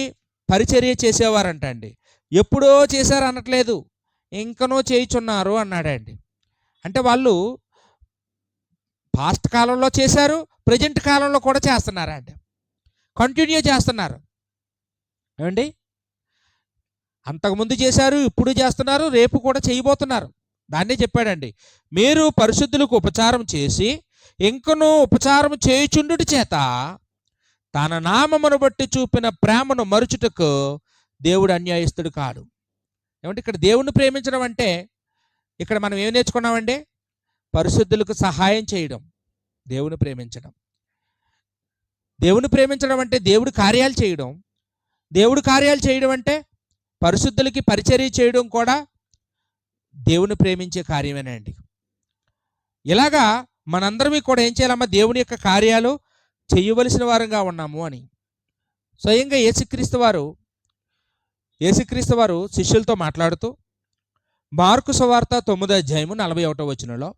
పరిచర్య చేసేవారంట అండి. ఎప్పుడో చేశారు అనట్లేదు, ఇంకనో చేయుచున్నారు అన్నాడండి. అంటే వాళ్ళు పాస్ట్ కాలంలో చేశారు, ప్రజెంట్ కాలంలో కూడా చేస్తున్నారండి, కంటిన్యూ చేస్తున్నారు. ఏమండి, అంతకుముందు చేశారు, ఇప్పుడు చేస్తున్నారు, రేపు కూడా చేయబోతున్నారు. దాన్నే చెప్పాడండి, మీరు పరిశుద్ధులకు ఉపచారం చేసి ఇంకనూ ఉపచారం చేయుచుండుట చేత తన నామమును బట్టి చూపిన ప్రేమను మరుచుటకు దేవుడు అన్యాయస్తుడు కాడు. ఏమంటే ఇక్కడ దేవుణ్ణి ప్రేమించడం అంటే ఇక్కడ మనం ఏం నేర్చుకున్నామండి? పరిశుద్ధులకు సహాయం చేయడం, దేవుని ప్రేమించడం. దేవుని ప్రేమించడం అంటే దేవుడి కార్యాలు చేయడం. దేవుడి కార్యాలు చేయడం అంటే పరిశుద్ధులకి పరిచర్య చేయడం కూడా దేవుని ప్రేమించే కార్యమేనండి. ఇలాగా మనందరమీ కూడా ఏం చేయాలమ్మా? దేవుని యొక్క కార్యాలు చేయవలసిన వారంగా ఉన్నాము అని. స్వయంగా యేసుక్రీస్తు వారు శిష్యులతో మాట్లాడుతూ మార్కు సువార్త 9:41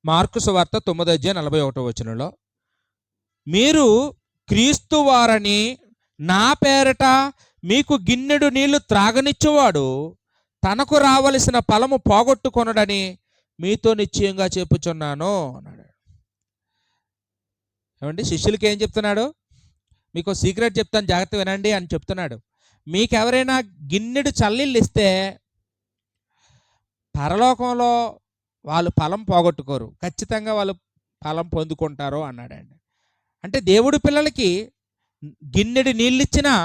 మార్కు సువార్త 9:41 మీరు క్రీస్తు వారని నా పేరట మీకు గిన్నెడు నీళ్లు త్రాగనిచ్చువాడు తనకు రావలసిన ఫలము పోగొట్టుకొనడని మీతో నిశ్చయంగా చెప్పుచున్నాను అన్నాడు. ఏమండి, శిష్యులకి ఏం చెప్తున్నాడు? మీకు సీక్రెట్ చెప్తాను, జాగ్రత్త వినండి అని చెప్తున్నాడు. మీకు ఎవరైనా గిన్నెడు చల్లీళ్ళు ఇస్తే పరలోకంలో వాళ్ళు ఫలం పోగొట్టుకోరు, ఖచ్చితంగా వాళ్ళు ఫలం పొందుకుంటారు అన్నాడండి. అంటే దేవుడి పిల్లలకి గిన్నెడు నీళ్ళు ఇచ్చినా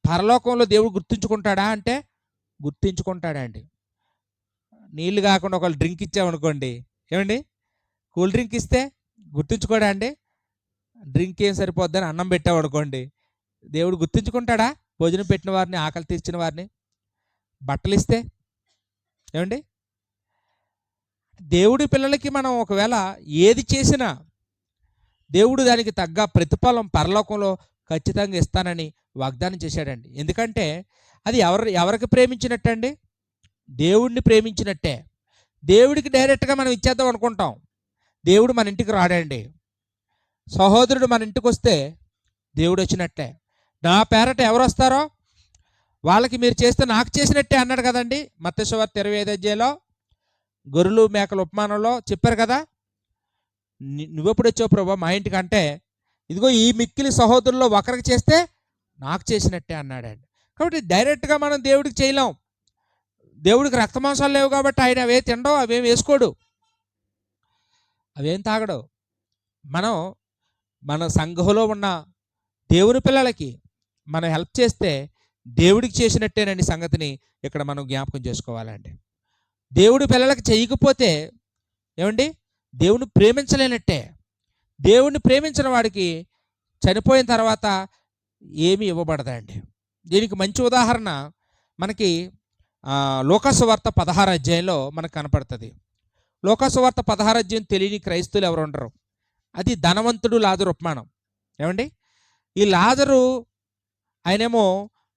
పరలోకంలో దేవుడు గుర్తుంచుకుంటాడా అంటే గుర్తుంచుకుంటాడండి. నీళ్ళు కాకుండా ఒకళ్ళు డ్రింక్ ఇచ్చామనుకోండి, ఏమండి, కూల్ డ్రింక్ ఇస్తే గుర్తుంచుకోడా అండి? డ్రింక్ ఏం సరిపోద్దని అన్నం పెట్టామనుకోండి, దేవుడు గుర్తుంచుకుంటాడా? భోజనం పెట్టిన వారిని, ఆకలి తీర్చిన వారిని. బట్టలు ఇస్తే ఏమండి, దేవుడి పిల్లలకి మనం ఒకవేళ ఏది చేసినా దేవుడు దానికి తగ్గ ప్రతిఫలం పరలోకంలో ఖచ్చితంగా ఇస్తానని వాగ్దానం చేశాడండి. ఎందుకంటే అది ఎవరికి ప్రేమించినట్టండి? దేవుడిని ప్రేమించినట్టే. దేవుడికి డైరెక్ట్గా మనం ఇచ్చేద్దాం అనుకుంటాం, దేవుడు మన ఇంటికి రాడండి. సహోదరుడు మన ఇంటికి వస్తే దేవుడు వచ్చినట్టే. నా పేరట ఎవరు వస్తారో వాళ్ళకి మీరు చేస్తే నాకు చేసినట్టే అన్నాడు కదండి. మత్తయి సువార్త 25 గొర్రెలు మేకల ఉపమానంలో చెప్పారు కదా. నువ్వెప్పుడు వచ్చావు ప్రభా మా ఇంటికి అంటే, ఇదిగో ఈ మిక్కిలి సహోదరుల్లో ఒకరికి చేస్తే నాకు చేసినట్టే అన్నాడండి. కాబట్టి డైరెక్ట్గా మనం దేవుడికి చేయలేం. దేవుడికి రక్తమాంసాలు లేవు కాబట్టి ఆయన అవే తినడం, అవేం వేసుకోడు, అవేం తాగడు. మనం మన సంఘంలో ఉన్న దేవుని పిల్లలకి మనం హెల్ప్ చేస్తే దేవుడికి చేసినట్టేనండి సంగతిని ఇక్కడ మనం జ్ఞాపకం చేసుకోవాలండి. దేవుడి పిల్లలకి చేయకపోతే ఏమండి, దేవుని ప్రేమించలేనట్టే. దేవుణ్ణి ప్రేమించిన వాడికి చనిపోయిన తర్వాత ఏమీ ఇవ్వబడదండి. దీనికి మంచి ఉదాహరణ మనకి లూకాసు వార్త 16 అధ్యాయంలో మనకు కనపడుతుంది. లూకాసు వార్త 16 అధ్యాయం తెలియని క్రైస్తవులు ఎవరు ఉండరు. అది ధనవంతుడు లాజరు ఉపమానం. ఏమండి, ఈ లాజరు ఆయనేమో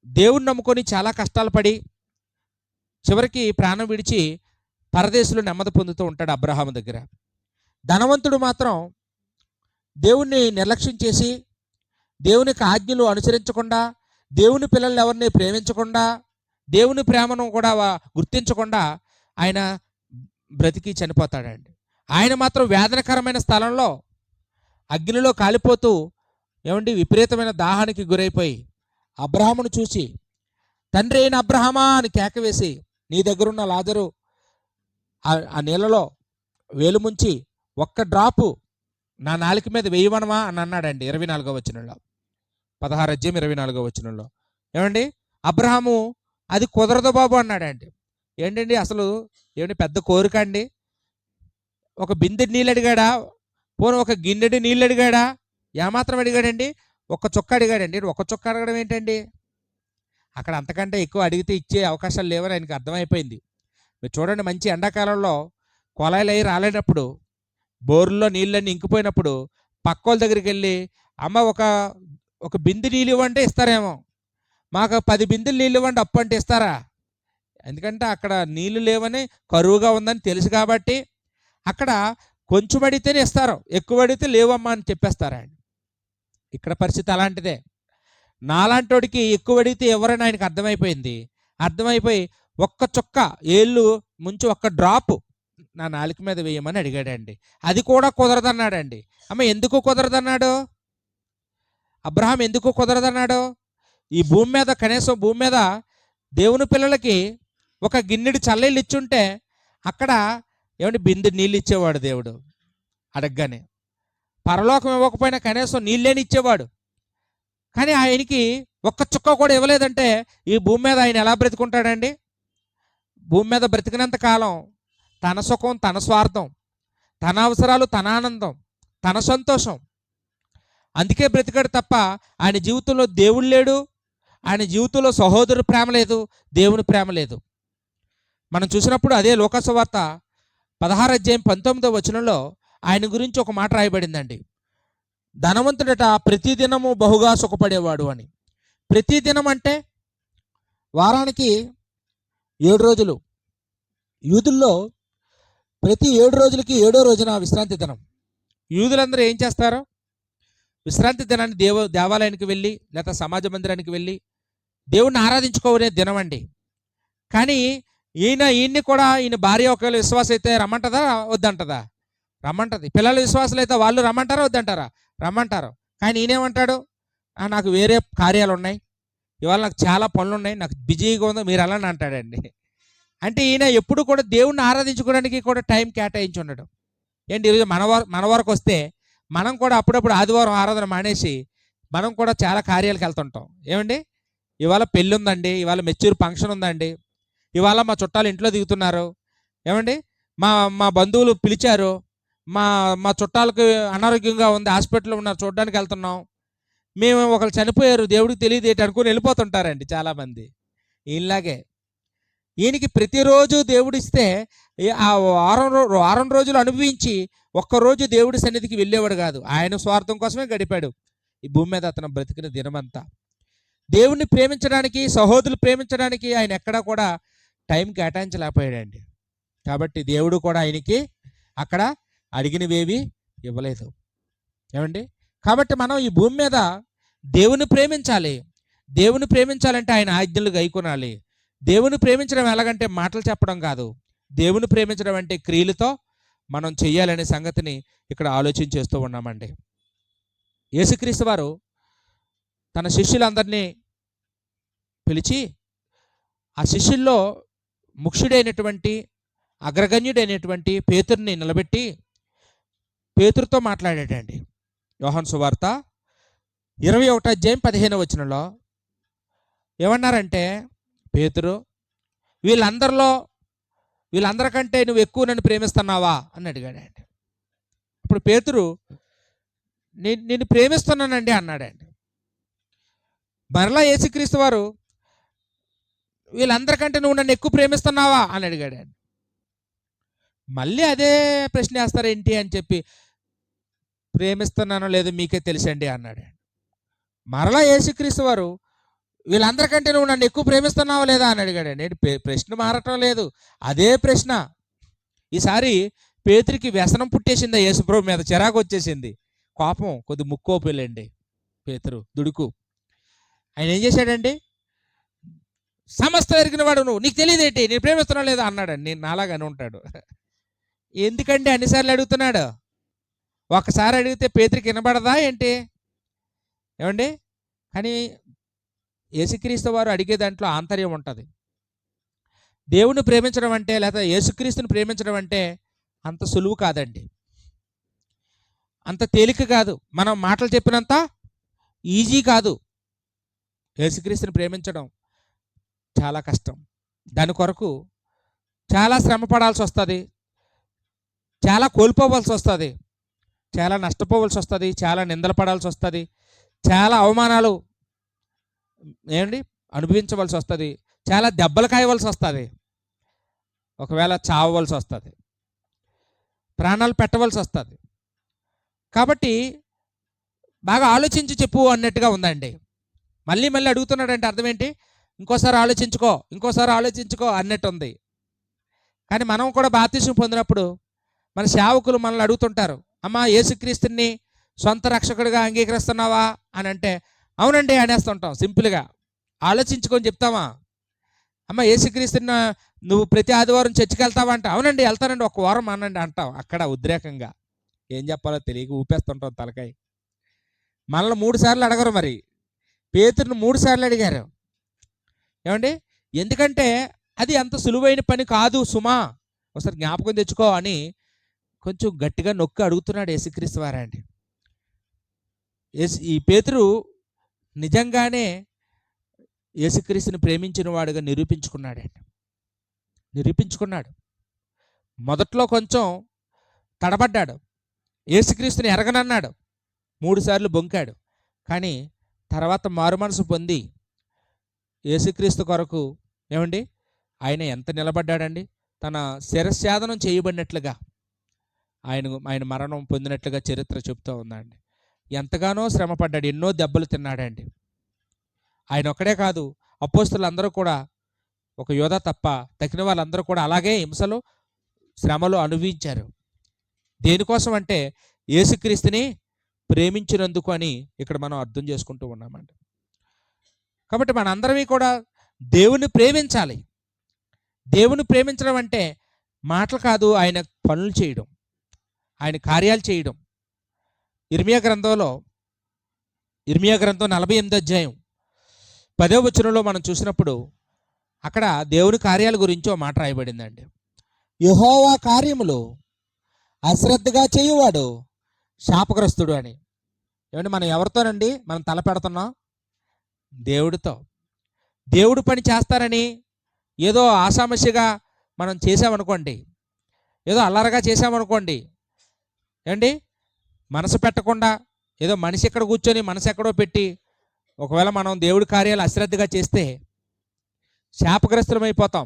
దేవుణ్ణి నమ్ముకొని చాలా కష్టాలు పడి చివరికి ప్రాణం విడిచి పరదేశంలో నెమ్మది పొందుతూ ఉంటాడు అబ్రహాము దగ్గర. ధనవంతుడు మాత్రం దేవుణ్ణి నిర్లక్ష్యం చేసి, దేవునికి ఆజ్ఞలు అనుసరించకుండా, దేవుని పిల్లల్ని ఎవరిని ప్రేమించకుండా, దేవుని ప్రేమను కూడా గుర్తించకుండా ఆయన బ్రతికి చనిపోతాడండి. ఆయన మాత్రం వేదనకరమైన స్థలంలో అగ్నిలో కాలిపోతూ ఏమండి విపరీతమైన దాహానికి గురైపోయి అబ్రహామును చూసి, తండ్రి అయిన అబ్రహామా అని కేకవేసి, నీ దగ్గరున్న లాజరు ఆ నీళ్ళలో వేలు ముంచి ఒక్క డ్రాపు నా నాలుక మీద వేయవనమా అని అన్నాడండి. 24వ వచనంలో, 16 అధ్యాయం 24వ వచనంలో. ఏమండి, అబ్రహాము అది కుదరదు బాబు అన్నాడండి. ఏంటండి అసలు ఏమండి పెద్ద కోరిక అండి? ఒక బిందెడి నీళ్ళు అడిగాడా? పోనీ ఒక గిన్నెడి నీళ్ళు అడిగాడా? ఏమాత్రం అడిగాడండి? ఒక్క చుక్క అడిగాడండి. ఒక్క చుక్క అడగడం ఏంటండి? అక్కడ అంతకంటే ఎక్కువ అడిగితే ఇచ్చే అవకాశాలు లేవని ఆయనకి అర్థమైపోయింది. మీరు చూడండి, మంచి ఎండాకాలంలో కొలాయిలు అయ్యి రాలేనప్పుడు, బోర్లో నీళ్ళన్నీ ఇంకిపోయినప్పుడు పక్కోళ్ళ దగ్గరికి వెళ్ళి, అమ్మ ఒక బిందె నీళ్ళు ఇవ్వంటే ఇస్తారేమో, మాకు 10 బిందెలు నీళ్ళు ఇవ్వండి అప్పు అంటే ఇస్తారా? ఎందుకంటే అక్కడ నీళ్లు లేవని, కరువుగా ఉందని తెలుసు కాబట్టి అక్కడ కొంచెం అడిగితేనే ఇస్తారు, ఎక్కువ అడిగితే లేవమ్మా అని చెప్పేస్తారండి. ఇక్కడ పరిస్థితి అలాంటిదే. నాలాంటోడికి ఎక్కువ అడిగితే ఎవరైనా ఆయనకు అర్థమైపోయింది. అర్థమైపోయి ఒక్క చుక్క ఏళ్ళు ముంచి ఒక్క డ్రాపు నా నాలుక మీద వేయమని అడిగాడండి. అది కూడా కుదరదన్నాడండి. అమ్మ ఎందుకు కుదరదన్నాడు? అబ్రహాం ఎందుకు కుదరదన్నాడు? ఈ భూమి మీద, కనీసం భూమి మీద దేవుని పిల్లలకి ఒక గిన్నెడు చల్లీళ్ళు ఇచ్చుంటే అక్కడ ఏమంటే బిందె నీళ్ళు ఇచ్చేవాడు దేవుడు అడగగానే. పరలోకం ఇవ్వకపోయినా కనీసం నీళ్ళేని ఇచ్చేవాడు. కానీ ఆయనకి ఒక్క చుక్క కూడా ఇవ్వలేదంటే ఈ భూమి మీద ఆయన ఎలా బ్రతుకుంటాడండి? భూమి మీద బ్రతికినంత కాలం తన సుఖం, తన స్వార్థం, తన అవసరాలు, తన ఆనందం, తన సంతోషం, అందుకే బ్రతికాడు తప్ప ఆయన జీవితంలో దేవుడు లేడు, ఆయన జీవితంలో సహోదరు ప్రేమ లేదు, దేవుని ప్రేమ లేదు. మనం చూసినప్పుడు అదే లూకాసు వార్త 16 అధ్యాయం 19వ వచనంలో ఆయన గురించి ఒక మాట రాయబడిందండి. ధనవంతుడట ప్రతిదినము బహుగా సుఖపడేవాడు అని. ప్రతిదినం అంటే వారానికి 7 రోజులు. యూదుల్లో ప్రతి 7 రోజులకి 7వ రోజున విశ్రాంతి దినం. యూదులందరూ ఏం చేస్తారు? విశ్రాంతి దినాన్ని దేవాలయానికి వెళ్ళి లేదా సమాజ మందిరానికి వెళ్ళి దేవుణ్ణి ఆరాధించుకోవనే దినం అండి. కానీ ఈయన్ని కూడా, ఈయన భార్య ఒకవేళ విశ్వాసం అయితే రమ్మంటదా వద్దంటదా? రమ్మంటది. పిల్లల విశ్వాసాలు అయితే వాళ్ళు రమ్మంటారా వద్దంటారా? రమ్మంటారు. కానీ ఈయనేమంటాడు? నాకు వేరే కార్యాలు ఉన్నాయి, ఇవాళ నాకు చాలా పనులు ఉన్నాయి, నాకు బిజీగా ఉందో మీరు అలానే అంటాడండి. అంటే ఈయన ఎప్పుడు కూడా దేవుణ్ణి ఆరాధించుకోవడానికి కూడా టైం కేటాయించి ఉండడు. ఏంటి ఈరోజు మన వరకు వస్తే మనం కూడా అప్పుడప్పుడు ఆదివారం ఆరాధన మానేసి మనం కూడా చాలా కార్యాలకు వెళ్తుంటాం. ఏమండి, ఇవాళ పెళ్ళి ఉందండి, ఇవాళ మెచ్యూర్ ఫంక్షన్ ఉందండి, ఇవాళ మా చుట్టాలు ఇంట్లో దిగుతున్నారు, ఏమండి మా బంధువులు పిలిచారు, మా చుట్టాలకు అనారోగ్యంగా ఉంది, హాస్పిటల్లో ఉన్నారు, చూడడానికి వెళ్తున్నాం, మేము ఒకరు చనిపోయారు, దేవుడికి తెలియదు ఏంటి అనుకుని వెళ్ళిపోతుంటారండి చాలామంది. ఈయనలాగే ఈయనకి ప్రతిరోజు దేవుడిస్తే ఆ వారం రోజులు అనుభవించి ఒక్కరోజు దేవుడి సన్నిధికి వెళ్ళేవాడు కాదు. ఆయన స్వార్థం కోసమే గడిపాడు ఈ భూమి మీద అతను బ్రతికిన దినమంతా. దేవుణ్ణి ప్రేమించడానికి, సహోదరులు ప్రేమించడానికి ఆయన ఎక్కడా కూడా టైం కేటాయించలేకపోయాడండి. కాబట్టి దేవుడు కూడా ఆయనకి అక్కడ అడిగినవేవి ఇవ్వలేదు. ఏమండి, కాబట్టి మనం ఈ భూమి మీద దేవుని ప్రేమించాలి. దేవుని ప్రేమించాలంటే ఆయన ఆజ్ఞలు గైకొనాలి. దేవుని ప్రేమించడం ఎలాగంటే మాటలు చెప్పడం కాదు, దేవుని ప్రేమించడం అంటే క్రియలతో మనం చెయ్యాలనే సంగతిని ఇక్కడ ఆలోచన చేస్తూ ఉన్నామండి. యేసుక్రీస్తు వారు తన శిష్యులందరినీ పిలిచి ఆ శిష్యుల్లో ముఖ్యుడైనటువంటి, అగ్రగణ్యుడైనటువంటి పేతురుని నిలబెట్టి పేతురుతో మాట్లాడాడండి. యోహాను సువార్త 21వ అధ్యాయం 15వ వచనంలో ఏమన్నారంటే, పేతురు వీళ్ళందరికంటే నువ్వు ఎక్కువ నన్ను ప్రేమిస్తున్నావా అని అడిగాడండి. ఇప్పుడు పేతురు నేను ప్రేమిస్తున్నానండి అన్నాడండి. మరలా యేసుక్రీస్తు వారు వీళ్ళందరికంటే నువ్వు నన్ను ఎక్కువ ప్రేమిస్తున్నావా అని అడిగాడు ఆయన. మళ్ళీ అదే ప్రశ్న వేస్తారేంటి అని చెప్పి, ప్రేమిస్తున్నానో లేదో మీకే తెలుసండి అన్నాడు. మరలా యేసుక్రీస్తు వారు వీళ్ళందరికంటే నువ్వు నన్ను ఎక్కువ ప్రేమిస్తున్నావా లేదా అని అడిగాడు. నేను ప్రశ్న మారటం లేదు, అదే ప్రశ్న. ఈసారి పేతురికి వ్యసనం పుట్టేసింది, యేసుప్రభు మీద చిరాకు వచ్చేసింది, కోపం కొద్ది ముక్కోపిల్లండి పేతురు దుడుకు. ఆయన ఏం చేశాడండి, సమస్త ఎరిగిన వాడు నువ్వు, నీకు తెలియదేంటి నేను ప్రేమిస్తున్నా లేదా అన్నాడండి. నేను నాలాగానే ఉంటాడు. ఎందుకండి అన్నిసార్లు అడుగుతున్నాడు? ఒకసారి అడిగితే పేతురికి వినబడదా ఏంటి? ఏమండి? కానీ యేసుక్రీస్తు వారు అడిగే దాంట్లో ఆంతర్యం ఉంటుంది. దేవుని ప్రేమించడం అంటే, లేదా యేసుక్రీస్తుని ప్రేమించడం అంటే అంత సులువు కాదండి, అంత తేలిక కాదు, మనం మాటలు చెప్పినంత ఈజీ కాదు. యేసుక్రీస్తుని ప్రేమించడం చాలా కష్టం. దాని కొరకు చాలా శ్రమ పడాల్సి వస్తుంది, చాలా కోల్పోవలసి వస్తుంది, చాలా నష్టపోవలసి వస్తుంది, చాలా నిందలు పడాల్సి వస్తుంది, చాలా అవమానాలు ఏమండి అనుభవించవలసి వస్తుంది, చాలా దెబ్బలు కాయవలసి వస్తుంది, ఒకవేళ చావవలసి వస్తుంది, ప్రాణాలు పెట్టవలసి వస్తుంది. కాబట్టి బాగా ఆలోచించి చెప్పు అన్నట్టుగా ఉందండి. మళ్ళీ మళ్ళీ అడుగుతున్నాడంటే అర్థం ఏంటి? ఇంకోసారి ఆలోచించుకో, ఇంకోసారి ఆలోచించుకో అన్నట్టు ఉంది. కానీ మనం కూడా బాప్తిస్మం పొందినప్పుడు మన సేవకులు మనల్ని అడుగుతుంటారు, అమ్మా యేసుక్రీస్తుని సొంత రక్షకుడిగా అంగీకరిస్తున్నావా అని అంటే అవునండి అనేస్తుంటాం. సింపుల్గా ఆలోచించుకొని చెప్తామా? అమ్మ యేసుక్రీస్తుని నువ్వు ప్రతి ఆదివారం చర్చికి వెళ్తావా అంటే అవునండి వెళ్తానండి, ఒక వారం అనండి అంటాం. అక్కడ ఉద్రేకంగా ఏం చెప్పాలో తెలియక ఊపేస్తుంటాం తలకాయ. మనల్ని 3 సార్లు అడగరు, మరి పేతురుని 3 సార్లు అడిగారు. ఏమండి? ఎందుకంటే అది అంత సులువైన పని కాదు సుమా, ఒకసారి జ్ఞాపకం తెచ్చుకో అని కొంచెం గట్టిగా నొక్కి అడుగుతున్నాడు యేసుక్రీస్తు వారండి. ఈ పేతురు నిజంగానే యేసుక్రీస్తుని ప్రేమించిన వాడుగా నిరూపించుకున్నాడు. మొదట్లో కొంచెం తడబడ్డాడు, యేసుక్రీస్తుని ఎరగనన్నాడు, 3 సార్లు బొంకాడు. కానీ తర్వాత మారుమనసు పొంది యేసుక్రీస్తు కొరకు ఏమండి ఆయన ఎంత నిలబడ్డాడండి, తన శిరఛేదనం చేయబడినట్లుగా ఆయన మరణం పొందినట్లుగా చరిత్ర చెప్తూ ఉందండి. ఎంతగానో శ్రమపడ్డాడు, ఎన్నో దెబ్బలు తిన్నాడండి. ఆయన ఒక్కడే కాదు, అపోస్తలులందరూ కూడా, ఒక యోధ తప్ప తక్కిన వాళ్ళందరూ కూడా అలాగే హింసలు శ్రమలు అనుభవించారు. దేనికోసం అంటే యేసుక్రీస్తుని ప్రేమించినందుకు అని ఇక్కడ మనం అర్థం చేసుకుంటూ ఉన్నామండి. కాబట్టి మనందరమీ కూడా దేవుని ప్రేమించాలి. దేవుని ప్రేమించడం అంటే మాటలు కాదు, ఆయన పనులు చేయడం, ఆయన కార్యాలు చేయడం. ఇర్మియా గ్రంథం 48వ అధ్యాయం 10వ వచనంలో మనం చూసినప్పుడు అక్కడ దేవుని కార్యాల గురించి ఒక మాట రాయబడిందండి. యెహోవా కార్యములు అశ్రద్ధగా చేయువాడు శాపగ్రస్తుడు అని. ఏమంటే మనం ఎవరితోనండి మనం తల పెడుతున్నాం? దేవుడితో. దేవుడు పని చేస్తారని ఏదో ఆషామాషిగా మనం చేసామనుకోండి, ఏదో అల్లరగా చేసామనుకోండి, ఏమండి మనసు పెట్టకుండా ఏదో మనిషి ఎక్కడ కూర్చొని మనసు ఎక్కడో పెట్టి ఒకవేళ మనం దేవుడి కార్యాలు అశ్రద్ధగా చేస్తే శాపగ్రస్తులం అయిపోతాం.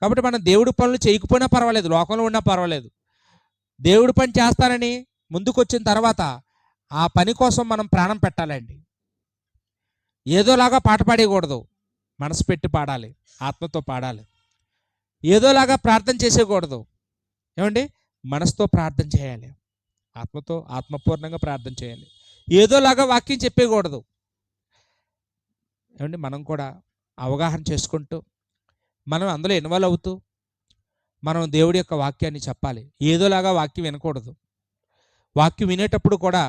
కాబట్టి మనం దేవుడి పనులు చేయకపోయినా పర్వాలేదు, లోకంలో ఉన్నా పర్వాలేదు, దేవుడి పని చేస్తానని ముందుకు వచ్చిన తర్వాత ఆ పని కోసం మనం ప్రాణం పెట్టాలండి. ఏదోలాగా పాట పాడేయకూడదు, మనసు పెట్టి పాడాలి, ఆత్మతో పాడాలి. ఏదోలాగా ప్రార్థన చేసేయకూడదు, ఏమండి మనసుతో ప్రార్థన చేయాలి, ఆత్మతో ఆత్మపూర్ణంగా ప్రార్థన చేయాలి. ఏదోలాగా వాక్యం చెప్పేయకూడదు. ఏమండి మనం కూడా అవగాహన చేసుకుంటూ మనం అందులో ఇన్వాల్వ్ అవుతూ మనం దేవుడి యొక్క వాక్యాన్ని చెప్పాలి. ఏదోలాగా వాక్యం వినకూడదు. వాక్యం వినేటప్పుడు కూడా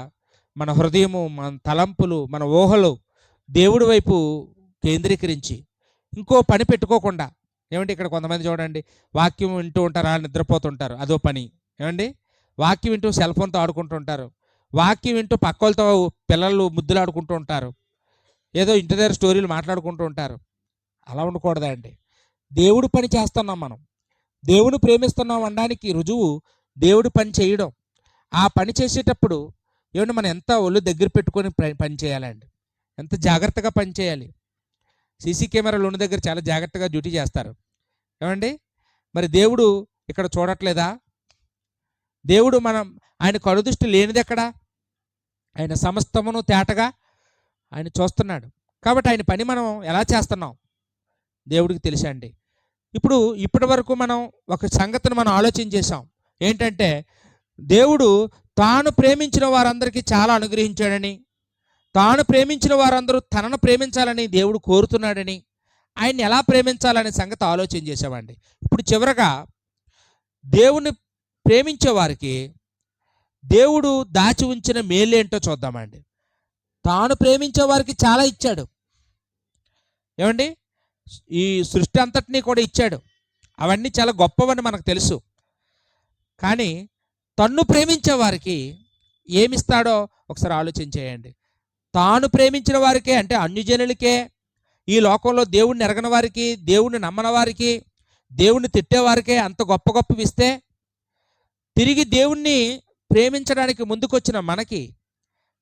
మన హృదయము, మన తలంపులు, మన ఊహలు దేవుడి వైపు కేంద్రీకరించి ఇంకో పని పెట్టుకోకుండా. ఏమంటే ఇక్కడ కొంతమంది చూడండి వాక్యం వింటూ ఉంటారు, అలా నిద్రపోతుంటారు, అదో పని. ఏమండి వాక్యం వింటూ సెల్ ఫోన్తో ఆడుకుంటూ ఉంటారు, వాక్యం వింటూ పక్కలతో పిల్లలు ముద్దులు ఆడుకుంటూ ఉంటారు, ఏదో ఇంటి దగ్గర స్టోరీలు మాట్లాడుకుంటూ ఉంటారు. అలా ఉండకూడదండి. దేవుడి పని చేస్తున్నాం, మనం దేవుని ప్రేమిస్తున్నాం అనడానికి రుజువు దేవుడి పని చేయడం. ఆ పని చేసేటప్పుడు ఏమంటే మనం ఎంత ఒళ్ళు దగ్గర పెట్టుకొని పని చేయాలండి, ఎంత జాగ్రత్తగా పనిచేయాలి. సీసీ కెమెరాలు ఉన్న దగ్గర చాలా జాగ్రత్తగా డ్యూటీ చేస్తారు. ఏమండి? మరి దేవుడు ఇక్కడ చూడట్లేదా? దేవుడు ఆయన కనుదృష్టి లేనిదెక్కడ? ఆయన సమస్తమును తేటగా ఆయన చూస్తున్నాడు. కాబట్టి ఆయన పని మనం ఎలా చేస్తున్నాం దేవుడికి తెలుసండి. ఇప్పటి వరకు మనం ఒక సంగతిని మనం ఆలోచన చేసాం. ఏంటంటే దేవుడు తాను ప్రేమించిన వారందరికీ చాలా అనుగ్రహించాడని, తాను ప్రేమించిన వారందరూ తనను ప్రేమించాలని దేవుడు కోరుతున్నాడని, ఆయన్ని ఎలా ప్రేమించాలనే సంగతి ఆలోచన చేసామండి. ఇప్పుడు చివరగా దేవుణ్ణి ప్రేమించే వారికి దేవుడు దాచి ఉంచిన మేలేంటో చూద్దామండి. తాను ప్రేమించే వారికి చాలా ఇచ్చాడు. ఏమండి? ఈ సృష్టి అంతటినీ కూడా ఇచ్చాడు. అవన్నీ చాలా గొప్పవని మనకు తెలుసు. కానీ తన్ను ప్రేమించే వారికి ఏమిస్తాడో ఒకసారి ఆలోచన చేయండి. తాను ప్రేమించిన వారికే, అంటే అన్యజనులకే, ఈ లోకంలో దేవుణ్ణి ఎరగని వారికి, దేవుణ్ణి నమ్మని వారికి, దేవుణ్ణి తిట్టేవారికే అంత గొప్ప గొప్పవి ఇస్తే, తిరిగి దేవుణ్ణి ప్రేమించడానికి ముందుకొచ్చిన మనకి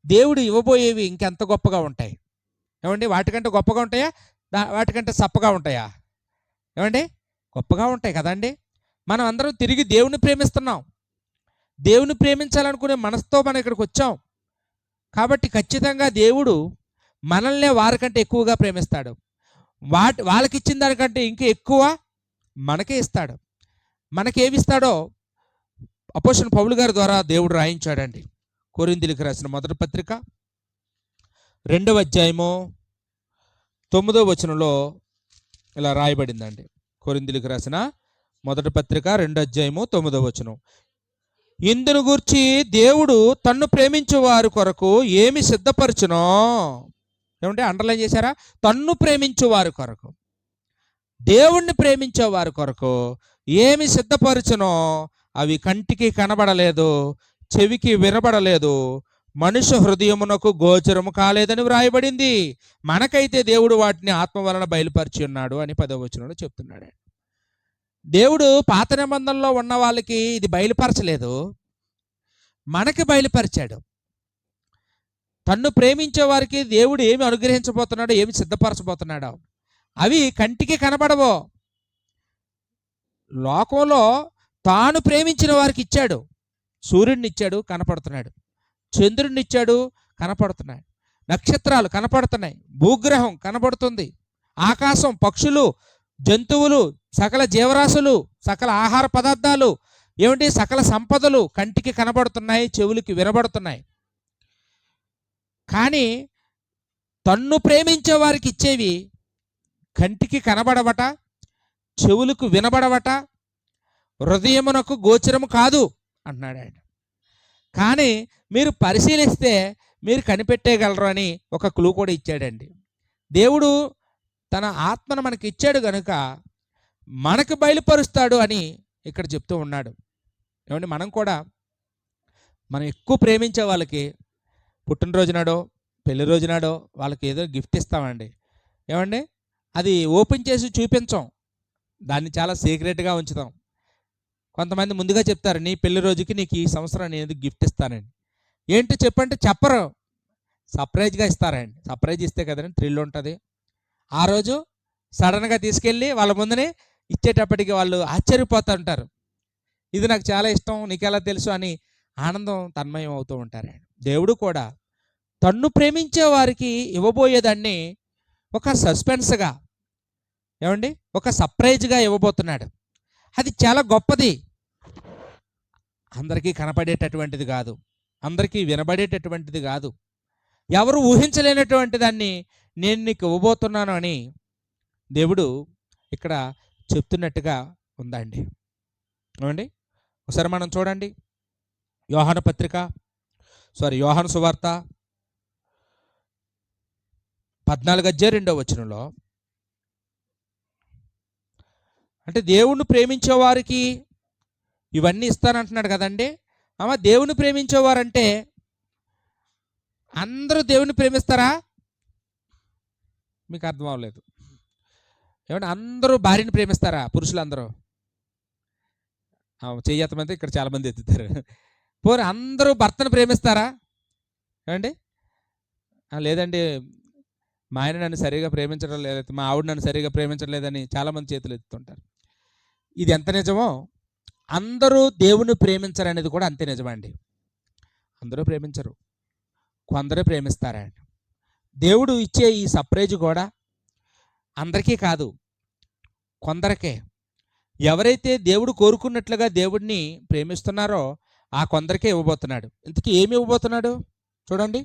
దేవుడు ఇవ్వబోయేవి ఇంకెంత గొప్పగా ఉంటాయి. ఏమండి? వాటికంటే గొప్పగా ఉంటాయా? వాటికంటే సప్పగా ఉంటాయా? ఏమండి? గొప్పగా ఉంటాయి కదండి. మనం అందరం తిరిగి దేవుని ప్రేమిస్తున్నాం. దేవుని ప్రేమించాలనుకునే మనసుతో మనం ఇక్కడికి వచ్చాం. కాబట్టి ఖచ్చితంగా దేవుడు మనల్నే వారికంటే ఎక్కువగా ప్రేమిస్తాడు. వాళ్ళకి ఇచ్చిన దానికంటే ఇంకా ఎక్కువ మనకే ఇస్తాడు. మనకేమిస్తాడో అపోస్తలుడైన పౌలు గారి ద్వారా దేవుడు రాయించాడండి. కొరింథీయులకు రాసిన మొదటి పత్రిక 2వ అధ్యాయము 9వ వచనంలో ఇలా రాయబడిందండి. కొరింథీయులకు రాసిన మొదటి పత్రిక 2వ అధ్యాయము 9వ వచనం. ఇందును గూర్చి దేవుడు తన్ను ప్రేమించే వారి కొరకు ఏమి సిద్ధపరచునో, ఏమంటే అండర్లైన్ చేశారా? తన్ను ప్రేమించే వారి కొరకు, దేవుణ్ణి ప్రేమించే వారి కొరకు ఏమి సిద్ధపరచునో అవి కంటికి కనబడలేదు, చెవికి వినబడలేదు, మనుష్య హృదయమునకు గోచరము కాలేదని వ్రాయబడింది. మనకైతే దేవుడు వాటిని ఆత్మ వలన బయలుపరిచి ఉన్నాడు అని 10వ వచనంలో చెప్తున్నాడు. దేవుడు పాత నిబంధనలో ఉన్న వాళ్ళకి ఇది బయలుపరచలేదు, మనకి బయలుపరిచాడు. తన్ను ప్రేమించే వారికి దేవుడు ఏమి అనుగ్రహించబోతున్నాడో, ఏమి సిద్ధపరచబోతున్నాడో అవి కంటికి కనబడవో. లోకంలో తాను ప్రేమించిన వారికి ఇచ్చాడు. సూర్యుడిని ఇచ్చాడు, కనపడుతున్నాడు. చంద్రుడిని ఇచ్చాడు, కనపడుతున్నాడు. నక్షత్రాలు కనపడుతున్నాయి, భూగ్రహం కనపడుతుంది, ఆకాశం, పక్షులు, జంతువులు, సకల జీవరాశులు, సకల ఆహార పదార్థాలు, ఏమిటి సకల సంపదలు కంటికి కనబడుతున్నాయి, చెవులకి వినబడుతున్నాయి. కానీ తన్ను ప్రేమించే వారికి ఇచ్చేవి కంటికి కనబడవట, చెవులకు వినబడవట, హృదయమునకు గోచరము కాదు అంటున్నాడు ఆయన. కానీ మీరు పరిశీలిస్తే మీరు కనిపెట్టేయగలరు అని ఒక క్లూ కూడా ఇచ్చాడండి. దేవుడు తన ఆత్మను మనకి ఇచ్చాడు కనుక మనకు బయలుపరుస్తాడు అని ఇక్కడ చెప్తూ ఉన్నాడు. ఏమండి? మనం ఎక్కువ ప్రేమించే వాళ్ళకి పుట్టినరోజు నాడో, పెళ్లి రోజు నాడో వాళ్ళకి ఏదో గిఫ్ట్ ఇస్తామండి. ఏమండి? అది ఓపెన్ చేసి చూపించాం, దాన్ని చాలా సీక్రెట్గా ఉంచుతాం. కొంతమంది ముందుగా చెప్తారు, నీ పెళ్లి రోజుకి నీకు ఈ సంవత్సరం నేను గిఫ్ట్ ఇస్తానండి. ఏంటి చెప్పంటే చెప్పరు, సర్ప్రైజ్గా ఇస్తారండి. సర్ప్రైజ్ ఇస్తే కదండి థ్రిల్ ఉంటుంది. ఆ రోజు సడన్గా తీసుకెళ్ళి వాళ్ళ ముందునే ఇచ్చేటప్పటికి వాళ్ళు ఆశ్చర్యపోతుంటారు. ఇది నాకు చాలా ఇష్టం, నీకెలా తెలుసు అని ఆనందం తన్మయం అవుతూ ఉంటారండి. దేవుడు కూడా తన్ను ప్రేమించే వారికి ఇవ్వబోయేదాన్ని ఒక సస్పెన్స్గా, ఏమండి, ఒక సర్ప్రైజ్గా ఇవ్వబోతున్నాడు. అది చాలా గొప్పది. అందరికీ కనపడేటటువంటిది కాదు, అందరికీ వినబడేటటువంటిది కాదు, ఎవరు ఊహించలేనటువంటి దాన్ని నేను నీకు ఇవ్వబోతున్నాను అని దేవుడు ఇక్కడ చెప్తున్నట్టుగా ఉందండి. ఏమండి? ఒకసారి మనం చూడండి, యోహాను సువార్త 14:2 అంటే దేవుణ్ణి ప్రేమించే వారికి ఇవన్నీ ఇస్తానంటున్నాడు కదండి. దేవుని ప్రేమించేవారంటే అందరూ దేవుని ప్రేమిస్తారా? మీకు అర్థం అవ్వలేదు. ఏమంటే అందరూ భార్యని ప్రేమిస్తారా? పురుషులందరూ చెయ్యతమంది ఇక్కడ చాలామంది ఎత్తుతారు. అందరూ భర్తను ప్రేమిస్తారా? ఏమండి? లేదండి, మా ఆయన నన్ను సరిగా ప్రేమించడం లేదు, మా ఆవిడ నన్ను సరిగా ప్రేమించడం లేదని చాలామంది చేతులు ఎత్తుతుంటారు. ఇది ఎంత నిజమో అందరూ దేవుని ప్రేమించరనేది కూడా అంతే నిజమండి. అందరూ ప్రేమించరు, కొందరే ప్రేమిస్తారండి. దేవుడు ఇచ్చే ఈ సర్ప్రైజ్ కూడా అందరికీ కాదు, కొందరికే. ఎవరైతే దేవుడు కోరుకున్నట్లుగా దేవుడిని ప్రేమిస్తున్నారో ఆ కొందరికే ఇవ్వబోతున్నాడు. ఇంతకీ ఏమి ఇవ్వబోతున్నాడు చూడండి.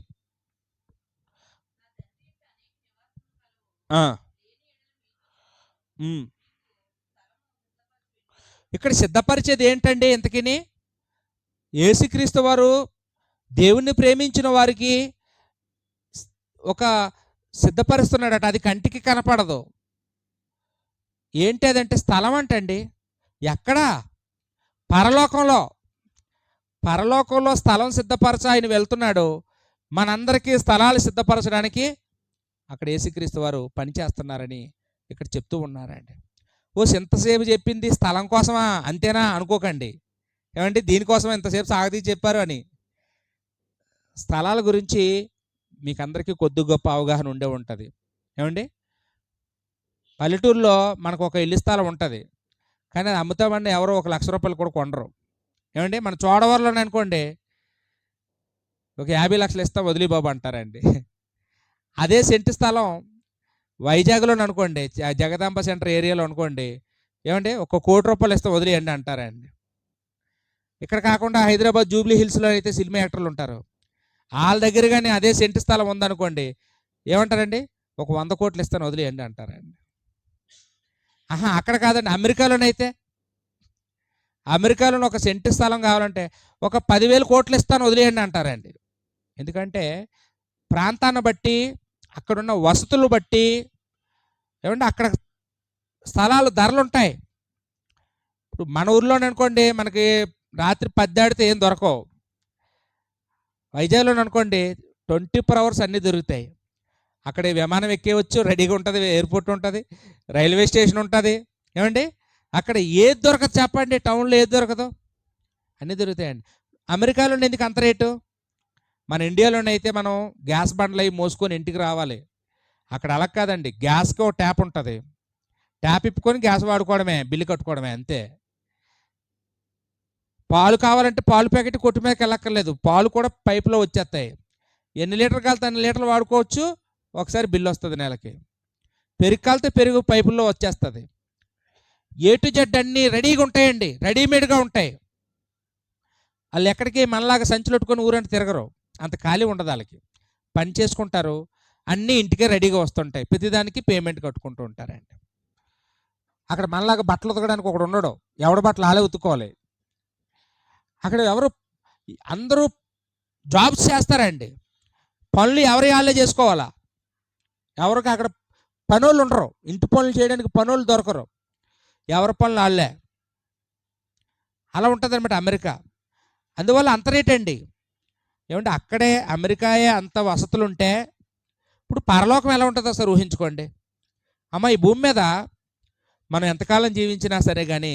ఇక్కడ సిద్ధపరిచేది ఏంటండి? ఇంతకీ యేసుక్రీస్తు వారు దేవుణ్ణి ప్రేమించిన వారికి ఒక సిద్ధపరుస్తున్నాడట. అది కంటికి కనపడదు. ఏంటి అదంటే స్థలం అంటండి. ఎక్కడా? పరలోకంలో. పరలోకంలో స్థలం సిద్ధపరచ ఆయన వెళ్తున్నాడు. మనందరికీ స్థలాలు సిద్ధపరచడానికి అక్కడ యేసుక్రీస్తు వారు పనిచేస్తున్నారని ఇక్కడ చెప్తూ ఉన్నారండి. ఎంతసేపు చెప్పింది స్థలం కోసమా, అంతేనా అనుకోకండి. ఏమంటే దీనికోసం ఎంతసేపు సాగతీ చెప్పారు అని. స్థలాల గురించి మీకు అందరికీ కొద్ది గొప్ప అవగాహన ఉండే ఉంటుంది. ఏమండి, పల్లెటూరులో మనకు ఒక ఇల్లు స్థలం ఉంటుంది, కానీ అది అమ్ముతామని ఎవరో ₹1,00,000 కూడా కొనరు. ఏమండి, మన చోడవరంలోనే అనుకోండి, ఒక 50 లక్షలు ఇస్తాం వదిలి బాబు అంటారండి. అదే సెంటు స్థలం వైజాగ్లో అనుకోండి, జగదాంబ సెంటర్ ఏరియాలో అనుకోండి, ఏమండి ₹1,00,00,000 ఇస్తాం వదిలేయండి అంటారండి. ఇక్కడ కాకుండా హైదరాబాద్ జూబ్లీ హిల్స్లో అయితే సినిమా యాక్టర్లు ఉంటారు, వాళ్ళ దగ్గర కానీ అదే సెంటు స్థలం ఉందనుకోండి, ఏమంటారండి, $100 కోట్లు ఇస్తాను వదిలేయండి అంటారండి. అక్కడ కాదండి, అమెరికాలోనైతే, అమెరికాలో ఒక సెంటు స్థలం కావాలంటే ఒక 10,000 కోట్లు ఇస్తాను వదిలేయండి అంటారండి. ఎందుకంటే ప్రాంతాన్ని బట్టి, అక్కడున్న వసతులు బట్టి, ఏమంటే అక్కడ స్థలాలు ధరలు ఉంటాయి. ఇప్పుడు మన ఊర్లోనే అనుకోండి, మనకి రాత్రి 10 దాటితే ఏం దొరకవు. వైజాగ్లో అనుకోండి 24 hours అన్నీ దొరుకుతాయి. అక్కడ విమానం ఎక్కేవచ్చు, రెడీగా ఉంటుంది, ఎయిర్పోర్ట్ ఉంటుంది, రైల్వే స్టేషన్ ఉంటుంది. ఏమండి, అక్కడ ఏది దొరకదు చెప్పండి? టౌన్లో ఏది దొరకదు, అన్నీ దొరుకుతాయండి. అమెరికాలో ఎందుకు అంత రేటు? మన ఇండియాలోనైతే మనం గ్యాస్ బండ్లు అవి మోసుకొని ఇంటికి రావాలి. అక్కడ అలా కాదండి, గ్యాస్కి ఒక ట్యాప్ ఉంటుంది, ట్యాప్ ఇప్పుకొని గ్యాస్ వాడుకోవడమే, బిల్లు కట్టుకోవడమే, అంతే. పాలు కావాలంటే పాలు ప్యాకెట్ కొట్టు మీదకి వెళ్ళక్కర్లేదు, పాలు కూడా పైపులో వచ్చేస్తాయి. ఎన్ని లీటర్ కాలితే అన్ని లీటర్లు వాడుకోవచ్చు, ఒకసారి బిల్లు వస్తుంది నెలకి. పెరుగు కాలితే పెరుగు పైపుల్లో వచ్చేస్తుంది. ఏ టు జెడ్ అన్నీ రెడీగా ఉంటాయండి, రెడీమేడ్గా ఉంటాయి. వాళ్ళు ఎక్కడికి మనలాగా సంచులు పెట్టుకొని ఊరంటే తిరగరు, అంత ఖాళీ ఉండదు వాళ్ళకి. పని చేసుకుంటారు, అన్నీ ఇంటికే రెడీగా వస్తుంటాయి, ప్రతిదానికి పేమెంట్ కట్టుకుంటూ ఉంటారండి. అక్కడ మనలాగా బట్టలు ఉతకడానికి ఒకడు ఉండడు, ఎవడి బట్టలు వాళ్ళే ఉతుక్కోవాలి. అక్కడ అందరూ జాబ్స్ చేస్తారండి, పనులు ఎవరి వాళ్ళే చేసుకోవాలా. ఎవరికి అక్కడ పనులు ఉండరు, ఇంటి పనులు చేయడానికి పనులు దొరకరు, ఎవరి పనులు వాళ్ళే. అలా ఉంటుంది అనమాట అమెరికా. అందువల్ల అంత రేట్ అండి. ఏమంటే అక్కడే అమెరికాయే అంత వసతులు ఉంటే ఇప్పుడు పరలోకం ఎలా ఉంటుందో అసలు ఊహించుకోండి. ఈ భూమి మీద మనం ఎంతకాలం జీవించినా సరే కానీ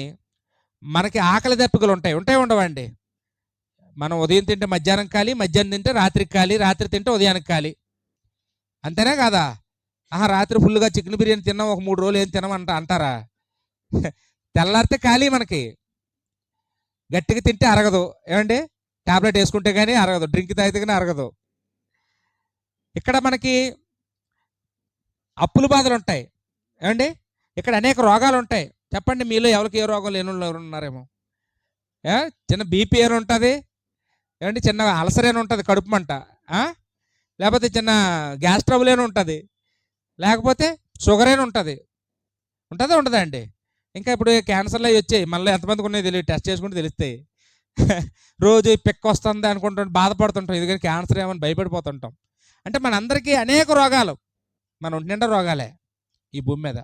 మనకి ఆకలి దప్పికలు ఉంటాయి ఉండవండి. మనం ఉదయం తింటే మధ్యాహ్నం కాలి, మధ్యాహ్నం తింటే రాత్రికి కాలి, రాత్రి తింటే ఉదయానికి కాలి, అంతేనా కాదా? రాత్రి ఫుల్గా చికెన్ బిర్యానీ తిన్నాం, ఒక 3 రోజులు ఏం తినమంట అంటారా? తెల్లారితే ఖాళీ, మనకి గట్టిగా తింటే అరగదు. ఏమండి, ట్యాబ్లెట్ వేసుకుంటే కానీ అరగదు, డ్రింక్ తాగితే కానీ అరగదు. ఇక్కడ మనకి అప్పుల బాధలు ఉంటాయి. ఏమండి, ఇక్కడ అనేక రోగాలు ఉంటాయి. చెప్పండి, మీలో ఎవరికి ఏ రోగం లేని ఎవరు ఉన్నారేమో? చిన్న బీపీ అని ఉంటుంది, ఏమండి, చిన్న అల్సర్ అని ఉంటుంది, కడుపు మంట, లేకపోతే చిన్న గ్యాస్ ట్రబుల్ అని ఉంటుంది, లేకపోతే షుగర్ అని ఉంటుంది. ఉంటుందా ఉండదా అండి? ఇంకా ఇప్పుడు క్యాన్సర్లు అవి వచ్చాయి, మళ్ళీ ఎంతమందికి ఉన్నాయి తెలియదు, టెస్ట్ చేసుకుంటే తెలుస్తాయి. రోజు పిక్క వస్తుంది అనుకుంటాం, బాధపడుతుంటాం, ఎందుకంటే క్యాన్సర్ ఏమని భయపడిపోతుంటాం. అంటే మనందరికీ అనేక రోగాలు, మన ఒంటి నిండా రోగాలే ఈ భూమి మీద.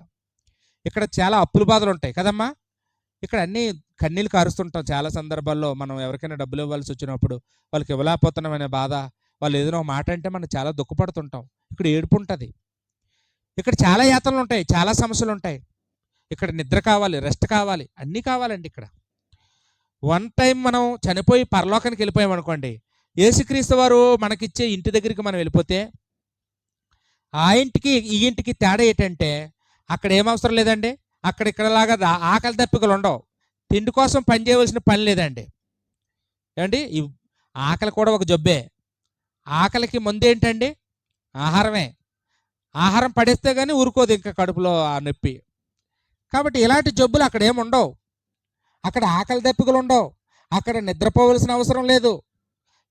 ఇక్కడ చాలా అప్పుల బాధలు ఉంటాయి కదమ్మా. ఇక్కడ అన్నీ కన్నీళ్ళు కారుస్తుంటాం చాలా సందర్భాల్లో. మనం ఎవరికైనా డబ్బులు ఇవ్వాల్సి వచ్చినప్పుడు వాళ్ళకి ఇవ్వలేకపోతున్నాం అనే బాధ, వాళ్ళు ఏదైనా ఒక మాట అంటే మనం చాలా దుఃఖపడుతుంటాం. ఇక్కడ ఏడుపు ఉంటుంది. ఇక్కడ చాలా యాతనలు ఉంటాయి, చాలా సమస్యలు ఉంటాయి. ఇక్కడ నిద్ర కావాలి, రెస్ట్ కావాలి, అన్నీ కావాలండి. ఇక్కడ వన్ టైం మనం చనిపోయి పరలోకానికి వెళ్ళిపోయామనుకోండి, యేసుక్రీస్తు వారు మనకిచ్చే ఇంటి దగ్గరికి మనం వెళ్ళిపోతే ఆ ఇంటికి ఈ ఇంటికి తేడా ఏంటంటే అక్కడ ఏం అవసరం లేదండి. అక్కడ ఇక్కడలాగా ఆకలి దప్పికలు ఉండవు. తిండి కోసం పని చేయవలసిన పని లేదండి. ఏమండి ఈ ఆకలి కూడా ఒక జబ్బే. ఆకలికి ముందేంటండి? ఆహారమే. ఆహారం పడేస్తే కానీ ఊరుకోదు ఇంకా కడుపులో ఆ నొప్పి. కాబట్టి ఇలాంటి జబ్బులు అక్కడ ఏముండవు. అక్కడ ఆకలి దప్పికలు ఉండవు. అక్కడ నిద్రపోవలసిన అవసరం లేదు.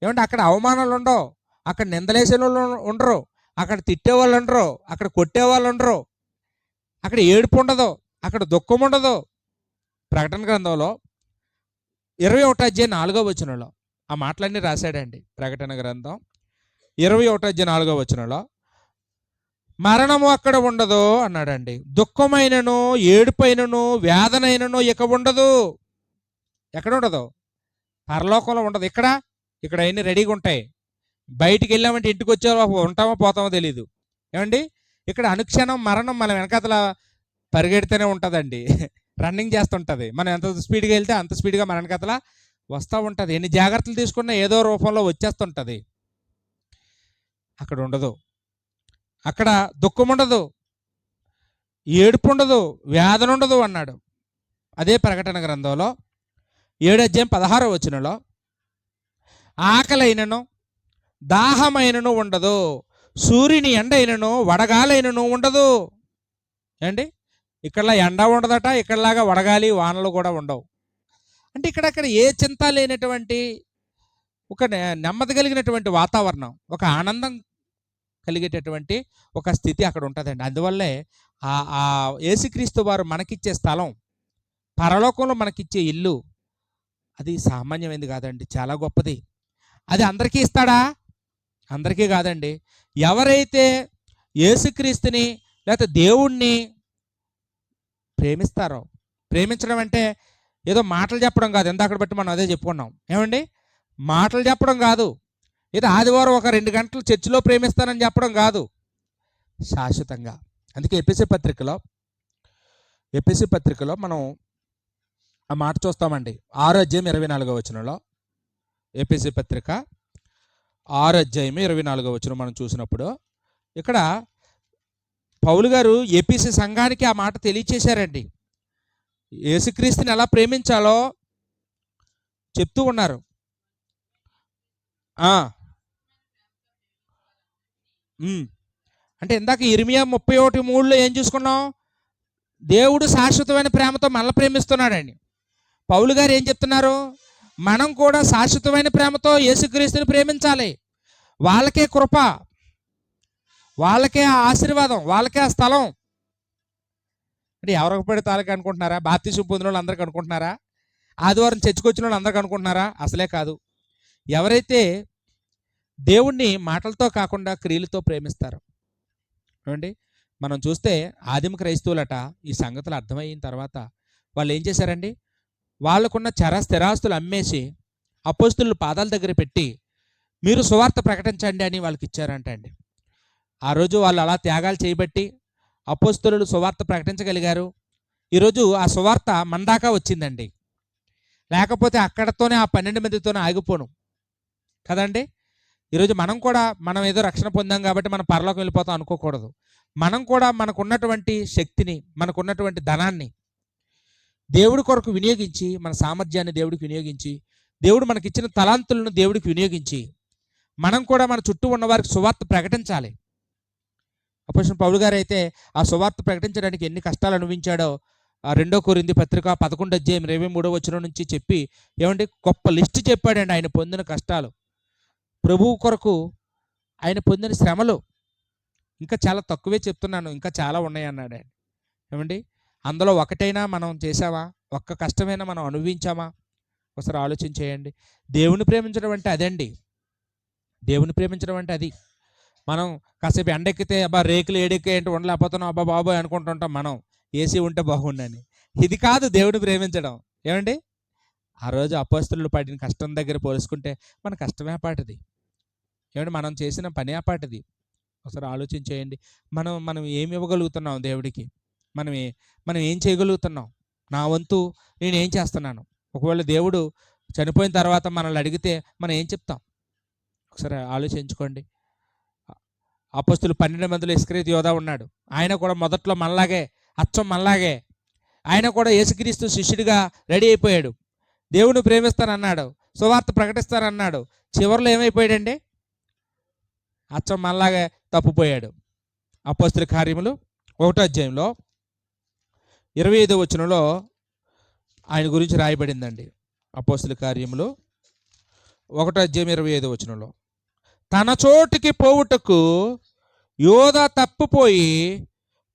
ఏమంటే అక్కడ అవమానాలు ఉండవు. అక్కడ నిందలేసే వాళ్ళు ఉండరు. అక్కడ తిట్టేవాళ్ళు ఉండరు. అక్కడ కొట్టేవాళ్ళు ఉండరు. అక్కడ ఏడుపు ఉండదు. అక్కడ దుఃఖం ఉండదు. ప్రకటన గ్రంథంలో 21 అధ్యాయం 4 ఆ మాటలన్నీ రాశాడండి. ప్రకటన గ్రంథం 21 అధ్యాయం 4 మరణము అక్కడ ఉండదు అన్నాడండి. దుఃఖమైనను ఏడుపైనను వేదనైనను ఇక ఉండదు. ఎక్కడ ఉండదు? పరలోకంలో ఉండదు. ఇక్కడ అన్నీ రెడీగా ఉంటాయి. బయటికి వెళ్ళామంటే ఇంటికి వచ్చే ఉంటామో పోతామో తెలీదు. ఏమండి ఇక్కడ అనుక్షణం మరణం మన వెనకాతల పరిగెడితేనే ఉంటుందండి. రన్నింగ్ చేస్తుంటుంది. మనం ఎంత స్పీడ్గా వెళ్తే అంత స్పీడ్గా మన వెనకాతల వస్తూ ఉంటుంది. ఎన్ని జాగ్రత్తలు తీసుకున్నా ఏదో రూపంలో వచ్చేస్తుంటుంది. అక్కడ ఉండదు. అక్కడ దుఃఖం ఉండదు, ఏడుపు ఉండదు, వేదన ఉండదు అన్నాడు. అదే ప్రకటన గ్రంథంలో 7 అధ్యాయం 16 ఆకలైనను దాహమైనను ఉండదు, సూర్యుని ఎండ అయినను వడగాలైనను ఉండదు. ఏండి ఇక్కడ ఎండ ఉండదట, ఇక్కడలాగా వడగాలి వానలు కూడా ఉండవు. అంటే ఇక్కడ ఏ చింత లేనటువంటి ఒక నెమ్మది కలిగినటువంటి వాతావరణం, ఒక ఆనందం కలిగేటటువంటి ఒక స్థితి అక్కడ ఉంటుందండి. అందువల్లే ఆ యేసుక్రీస్తు వారు మనకిచ్చే స్థలం, పరలోకంలో మనకిచ్చే ఇల్లు, అది సామాన్యమైనది కాదండి, చాలా గొప్పది. అది అందరికీ ఇస్తాడా? అందరికీ కాదండి. ఎవరైతే యేసుక్రీస్తుని లేకపోతే దేవుణ్ణి ప్రేమిస్తారో, ప్రేమించడం అంటే ఏదో మాటలు చెప్పడం కాదు. ఎందాకడ బట్టి మనం అదే చెప్పుకున్నాం. ఏమండి మాటలు చెప్పడం కాదు, ఏదో ఆదివారం ఒక 2 గంటలు చర్చిలో ప్రేమిస్తానని చెప్పడం కాదు, శాశ్వతంగా. అందుకే ఎఫెసీ పత్రికలో మనం ఆ మాట చూస్తామండి. 6 అధ్యాయం 24 ఎఫెసీ పత్రిక 6 అధ్యాయం 24 మనం చూసినప్పుడు ఇక్కడ పౌలు గారు ఎఫెసీ సంఘానికి ఆ మాట తెలియచేశారండి. యేసుక్రీస్తుని ఎలా ప్రేమించాలో చెప్తూ ఉన్నారు. అంటే ఇందాక ఇర్మియా 31:3 ఏం చూసుకున్నాం? దేవుడు శాశ్వతమైన ప్రేమతో మనల్ని ప్రేమిస్తున్నాడండి. పౌలు గారు ఏం చెప్తున్నారు? మనం కూడా శాశ్వతమైన ప్రేమతో యేసుక్రీస్తుని ప్రేమించాలి. వాళ్ళకే కృప, వాళ్ళకే ఆ ఆశీర్వాదం, వాళ్ళకే ఆ స్థలం. అంటే ఎవరికి పడితే వాళ్ళకి అనుకుంటున్నారా? బాప్తిసం పొందిన వాళ్ళు అందరికి అనుకుంటున్నారా? ఆదివారం చర్చికొచ్చిన వాళ్ళు అందరికి అనుకుంటున్నారా? అసలే కాదు. ఎవరైతే దేవుణ్ణి మాటలతో కాకుండా క్రియలతో ప్రేమిస్తారు. ఏమండి మనం చూస్తే ఆదిమ క్రైస్తవులట ఈ సంగతులు అర్థమయిన తర్వాత వాళ్ళు ఏం చేశారండి? వాళ్ళకున్న స్థిరాస్తులు అమ్మేసి అపోస్తుల పాదాల దగ్గర పెట్టి మీరు సువార్త ప్రకటించండి అని వాళ్ళకి ఇచ్చారంట అండి. ఆ రోజు వాళ్ళు అలా త్యాగాలు చేయబట్టి అపోస్తులు సువార్త ప్రకటించగలిగారు. ఈరోజు ఆ సువార్త మందాకా వచ్చిందండి. లేకపోతే అక్కడతోనే ఆ 12 మందితోనే ఆగిపోను కదండి. ఈరోజు మనం ఏదో రక్షణ పొందాం కాబట్టి మనం పరలోకం వెళ్ళిపోతాం అనుకోకూడదు. మనం కూడా మనకున్నటువంటి శక్తిని, మనకున్నటువంటి ధనాన్ని దేవుడి కొరకు వినియోగించి, మన సామర్థ్యాన్ని దేవుడికి వినియోగించి, దేవుడు మనకిచ్చిన తలాంతులను దేవుడికి వినియోగించి మనం కూడా మన చుట్టూ ఉన్న వారికి సువార్త ప్రకటించాలి. అపోస్తలుడైన పౌలు గారు అయితే ఆ సువార్త ప్రకటించడానికి ఎన్ని కష్టాలు అనుభవించాడో ఆ 2 కొరింథీ పత్రిక 11 అధ్యాయం 23 నుంచి చెప్పి ఏమంటే గొప్ప లిస్ట్ చెప్పాడండి. ఆయన పొందిన కష్టాలు, ప్రభువు కొరకు ఆయన పొందిన శ్రమలు. ఇంకా చాలా తక్కువే చెప్తున్నాను, ఇంకా చాలా ఉన్నాయి అన్నాడు. ఏమండి అందులో ఒకటైనా మనం చేసామా? ఒక్క కష్టమైనా మనం అనుభవించామా? ఒకసారి ఆలోచన చేయండి. దేవుని ప్రేమించడం అంటే అదండి. దేవుని ప్రేమించడం అంటే అది. మనం కాసేపు ఎండెక్కితే అబ్బా రేకులు ఏడెక్కి ఏంటి ఉండలేకపోతున్నాం, అబ్బా బాబోయ్ అనుకుంటుంటాం మనం, ఏసీ ఉంటే బాగుండని. ఇది కాదు దేవుని ప్రేమించడం. ఏమండి ఆ రోజు అపోస్తలులు పడిన కష్టం దగ్గర పోల్చుకుంటే మన కష్టమే పాటిది. ఏమంటే మనం చేసిన పని ఆపాటిది. ఒకసారి ఆలోచన చేయండి. మనం ఏమి ఇవ్వగలుగుతున్నాం దేవుడికి? మనం ఏం చేయగలుగుతున్నాం? నా వంతు నేను ఏం చేస్తున్నాను? ఒకవేళ దేవుడు చనిపోయిన తర్వాత మనల్ని అడిగితే మనం ఏం చెప్తాం? ఒకసారి ఆలోచించుకోండి. అపొస్తలులు 12 మందిలో ఇస్కరియోతు యోధా ఉన్నాడు. ఆయన కూడా మొదట్లో మనలాగే, అచ్చం మనలాగే, ఆయన కూడా యేసుక్రీస్తు శిష్యుడిగా రెడీ అయిపోయాడు. దేవుని ప్రేమిస్తానన్నాడు, సువార్త ప్రకటిస్తానన్నాడు. చివరిలో ఏమైపోయాడండి? అచ్చం మనలాగే తప్పిపోయాడు. అపొస్తలుల కార్యములు 1వ అధ్యాయంలో 25వ వచనంలో ఆయన గురించి రాయబడిందండి. అపొస్తలుల కార్యములు 1వ అధ్యాయం 25వ వచనంలో, తన చోటికి పోవుటకు యోధా తప్పిపోయి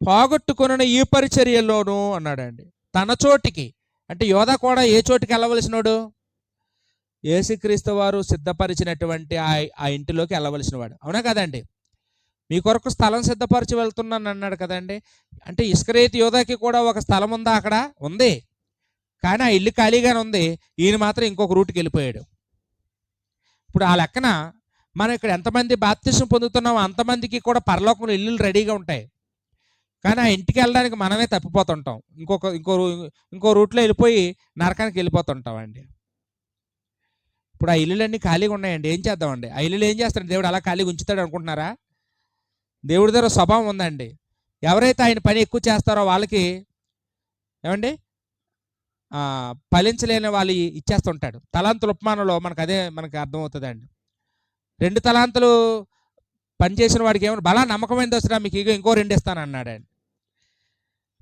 పోగొట్టుకున్న ఈ పరిచర్యలోను అన్నాడండి. తన చోటికి అంటే యోధా కూడా ఏ చోటికి వెళ్ళవలసినోడు? యేసుక్రీస్తు వారు సిద్ధపరిచినటువంటి ఆ ఇంటిలోకి వెళ్ళవలసిన వాడు. అవునా కదండి? మీ కొరకు స్థలం సిద్ధపరిచి వెళ్తున్నాను అన్నాడు కదండి. అంటే ఇస్కరియోతు యోధాకి కూడా ఒక స్థలం ఉందా? అక్కడ ఉంది, కానీ ఆ ఇల్లు ఖాళీగానే ఉంది. ఈయన మాత్రం ఇంకొక రూట్కి వెళ్ళిపోయాడు. ఇప్పుడు ఆ లెక్కన మనం ఇక్కడ ఎంతమంది బాప్తిసం పొందుతున్నామో అంతమందికి కూడా పరలోకంలో ఇల్లులు రెడీగా ఉంటాయి. కానీ ఆ ఇంటికి వెళ్ళడానికి మనమే తప్పిపోతుంటాం. ఇంకో రూట్లో వెళ్ళిపోయి నరకానికి వెళ్ళిపోతుంటాం అండి. ఇప్పుడు ఆ ఇల్లులన్నీ ఖాళీగా ఉన్నాయండి. ఏం చేద్దామండి? ఆ ఇల్లులు ఏం చేస్తాడు దేవుడు? అలా ఖాళీగా ఉంచుతాడు అనుకుంటున్నారా? దేవుడి దగ్గర స్వభావం ఉందండి. ఎవరైతే ఆయన పని ఎక్కువ చేస్తారో వాళ్ళకి ఏమండి ఫలించలేని వాళ్ళు ఇచ్చేస్తుంటాడు. తలాంతుల ఉపమానంలో మనకు అర్థమవుతుందండి. 2 తలాంతులు పనిచేసిన వాడికి ఏమో బలా నమ్మకమైన దోస్తురా, మీకు ఇంకో 2 ఇస్తాను అన్నాడండి.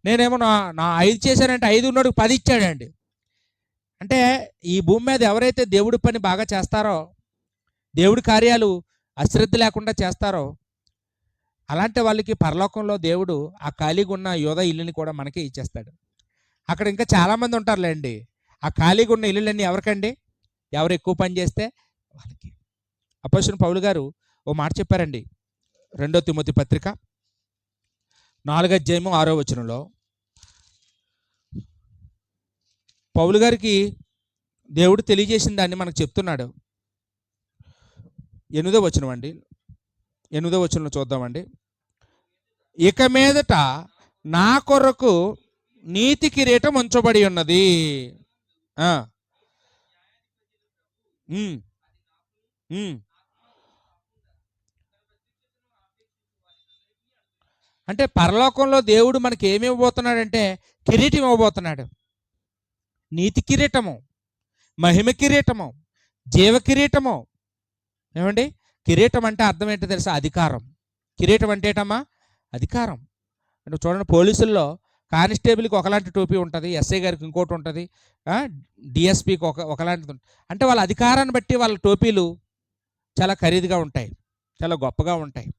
నేనేమో నా 5 చేశానంటే 5 ఉన్నోడికి 10 ఇచ్చాడండి. అంటే ఈ భూమి మీద ఎవరైతే దేవుడి పని బాగా చేస్తారో, దేవుడి కార్యాలు అశ్రద్ధ లేకుండా చేస్తారో, అలాంటి వాళ్ళకి పరలోకంలో దేవుడు ఆ ఖాళీగా ఉన్న యోధా ఇల్లుని కూడా మనకే ఇచ్చేస్తాడు. అక్కడ ఇంకా చాలామంది ఉంటారులేండి. ఆ ఖాళీగా ఉన్న ఇల్లులన్నీ ఎవరికండి? ఎవరు ఎక్కువ పని చేస్తే వాళ్ళకి. అపొస్తలుడు పౌలు గారు ఓ మాట చెప్పారండి. 2 తిమోతి పత్రిక 4వ అధ్యాయము 6వ వచనంలో పౌలు గారికి దేవుడు తెలియజేసిన దాన్ని మనకు చెప్తున్నాడు. 8వ వచనం అండి. 8వ వచనంలో చూద్దామండి. ఇక మీదట నా కొరకు నీతి కిరీటం ఉంచబడి ఉన్నది. అంటే పరలోకంలో దేవుడు మనకి ఏమి ఇవ్వబోతున్నాడంటే కిరీటం ఇవ్వబోతున్నాడు. నీతి కిరీటము, మహిమ కిరీటము, జీవ కిరీటము. ఏమండి? కిరీటం అంటే అర్థం ఏంటో తెలుసా? అధికారం. కిరీటం అంటే ఏంటమ్మా? అధికారం. అంటే చూడండి, పోలీసుల్లో కానిస్టేబుల్కి ఒకలాంటి టోపీ ఉంటుంది, ఎస్ఐ గారికి ఇంకోటి ఉంటుంది, డిఎస్పీకి ఒకలాంటిది ఉంటుంది. అంటే వాళ్ళ అధికారాన్ని బట్టి వాళ్ళ టోపీలు చాలా ఖరీదుగా ఉంటాయి, చాలా గొప్పగా ఉంటాయి.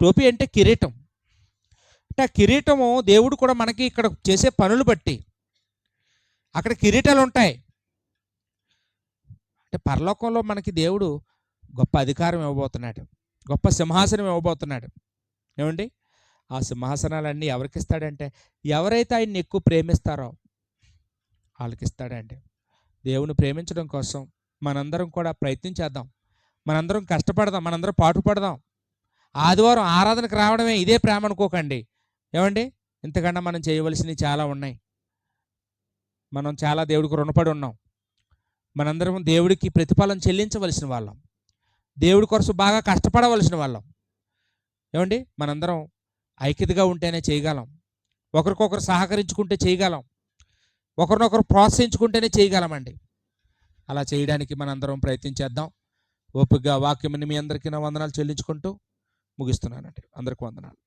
టోపీ అంటే కిరీటం. అంటే ఆ కిరీటము దేవుడు కూడా మనకి ఇక్కడ చేసే పనులు బట్టి అక్కడ కిరీటాలు ఉంటాయి. అంటే పరలోకంలో మనకి దేవుడు గొప్ప అధికారం ఇవ్వబోతున్నాడు, గొప్ప సింహాసనం ఇవ్వబోతున్నాడు. ఏమండి? ఆ సింహాసనాలన్నీ ఎవరికి ఇస్తాడంటే ఎవరైతే ఆయన్ని ఎక్కువ ప్రేమిస్తారో వాళ్ళకి ఇస్తాడండి. దేవుని ప్రేమించడం కోసం మనందరం కూడా ప్రయత్నం చేద్దాం, మనందరం కష్టపడదాం, మనందరం పాటుపడదాం. ఆదివారం ఆరాధనకు రావడమే ఇదే ప్రేమ అనుకోకండి. ఏమండి? ఇంతకన్నా మనం చేయవలసినవి చాలా ఉన్నాయి. మనం చాలా దేవుడికి రుణపడి ఉన్నాం. మనందరం దేవుడికి ప్రతిఫలం చెల్లించవలసిన వాళ్ళం, దేవుడి కొరకు బాగా కష్టపడవలసిన వాళ్ళం. ఏమండి? మనందరం ఐక్యతగా ఉంటేనే చేయగలం, ఒకరికొకరు సహకరించుకుంటే చేయగలం, ఒకరినొకరు ప్రోత్సహించుకుంటేనే చేయగలమండి. అలా చేయడానికి మనందరం ప్రయత్నించేద్దాం. ఓపికగా వాక్యమని మీ అందరికీ నా వందనాలు చెల్లించుకుంటూ ముగిస్తున్నానండి. అందరికీ వందనాలు.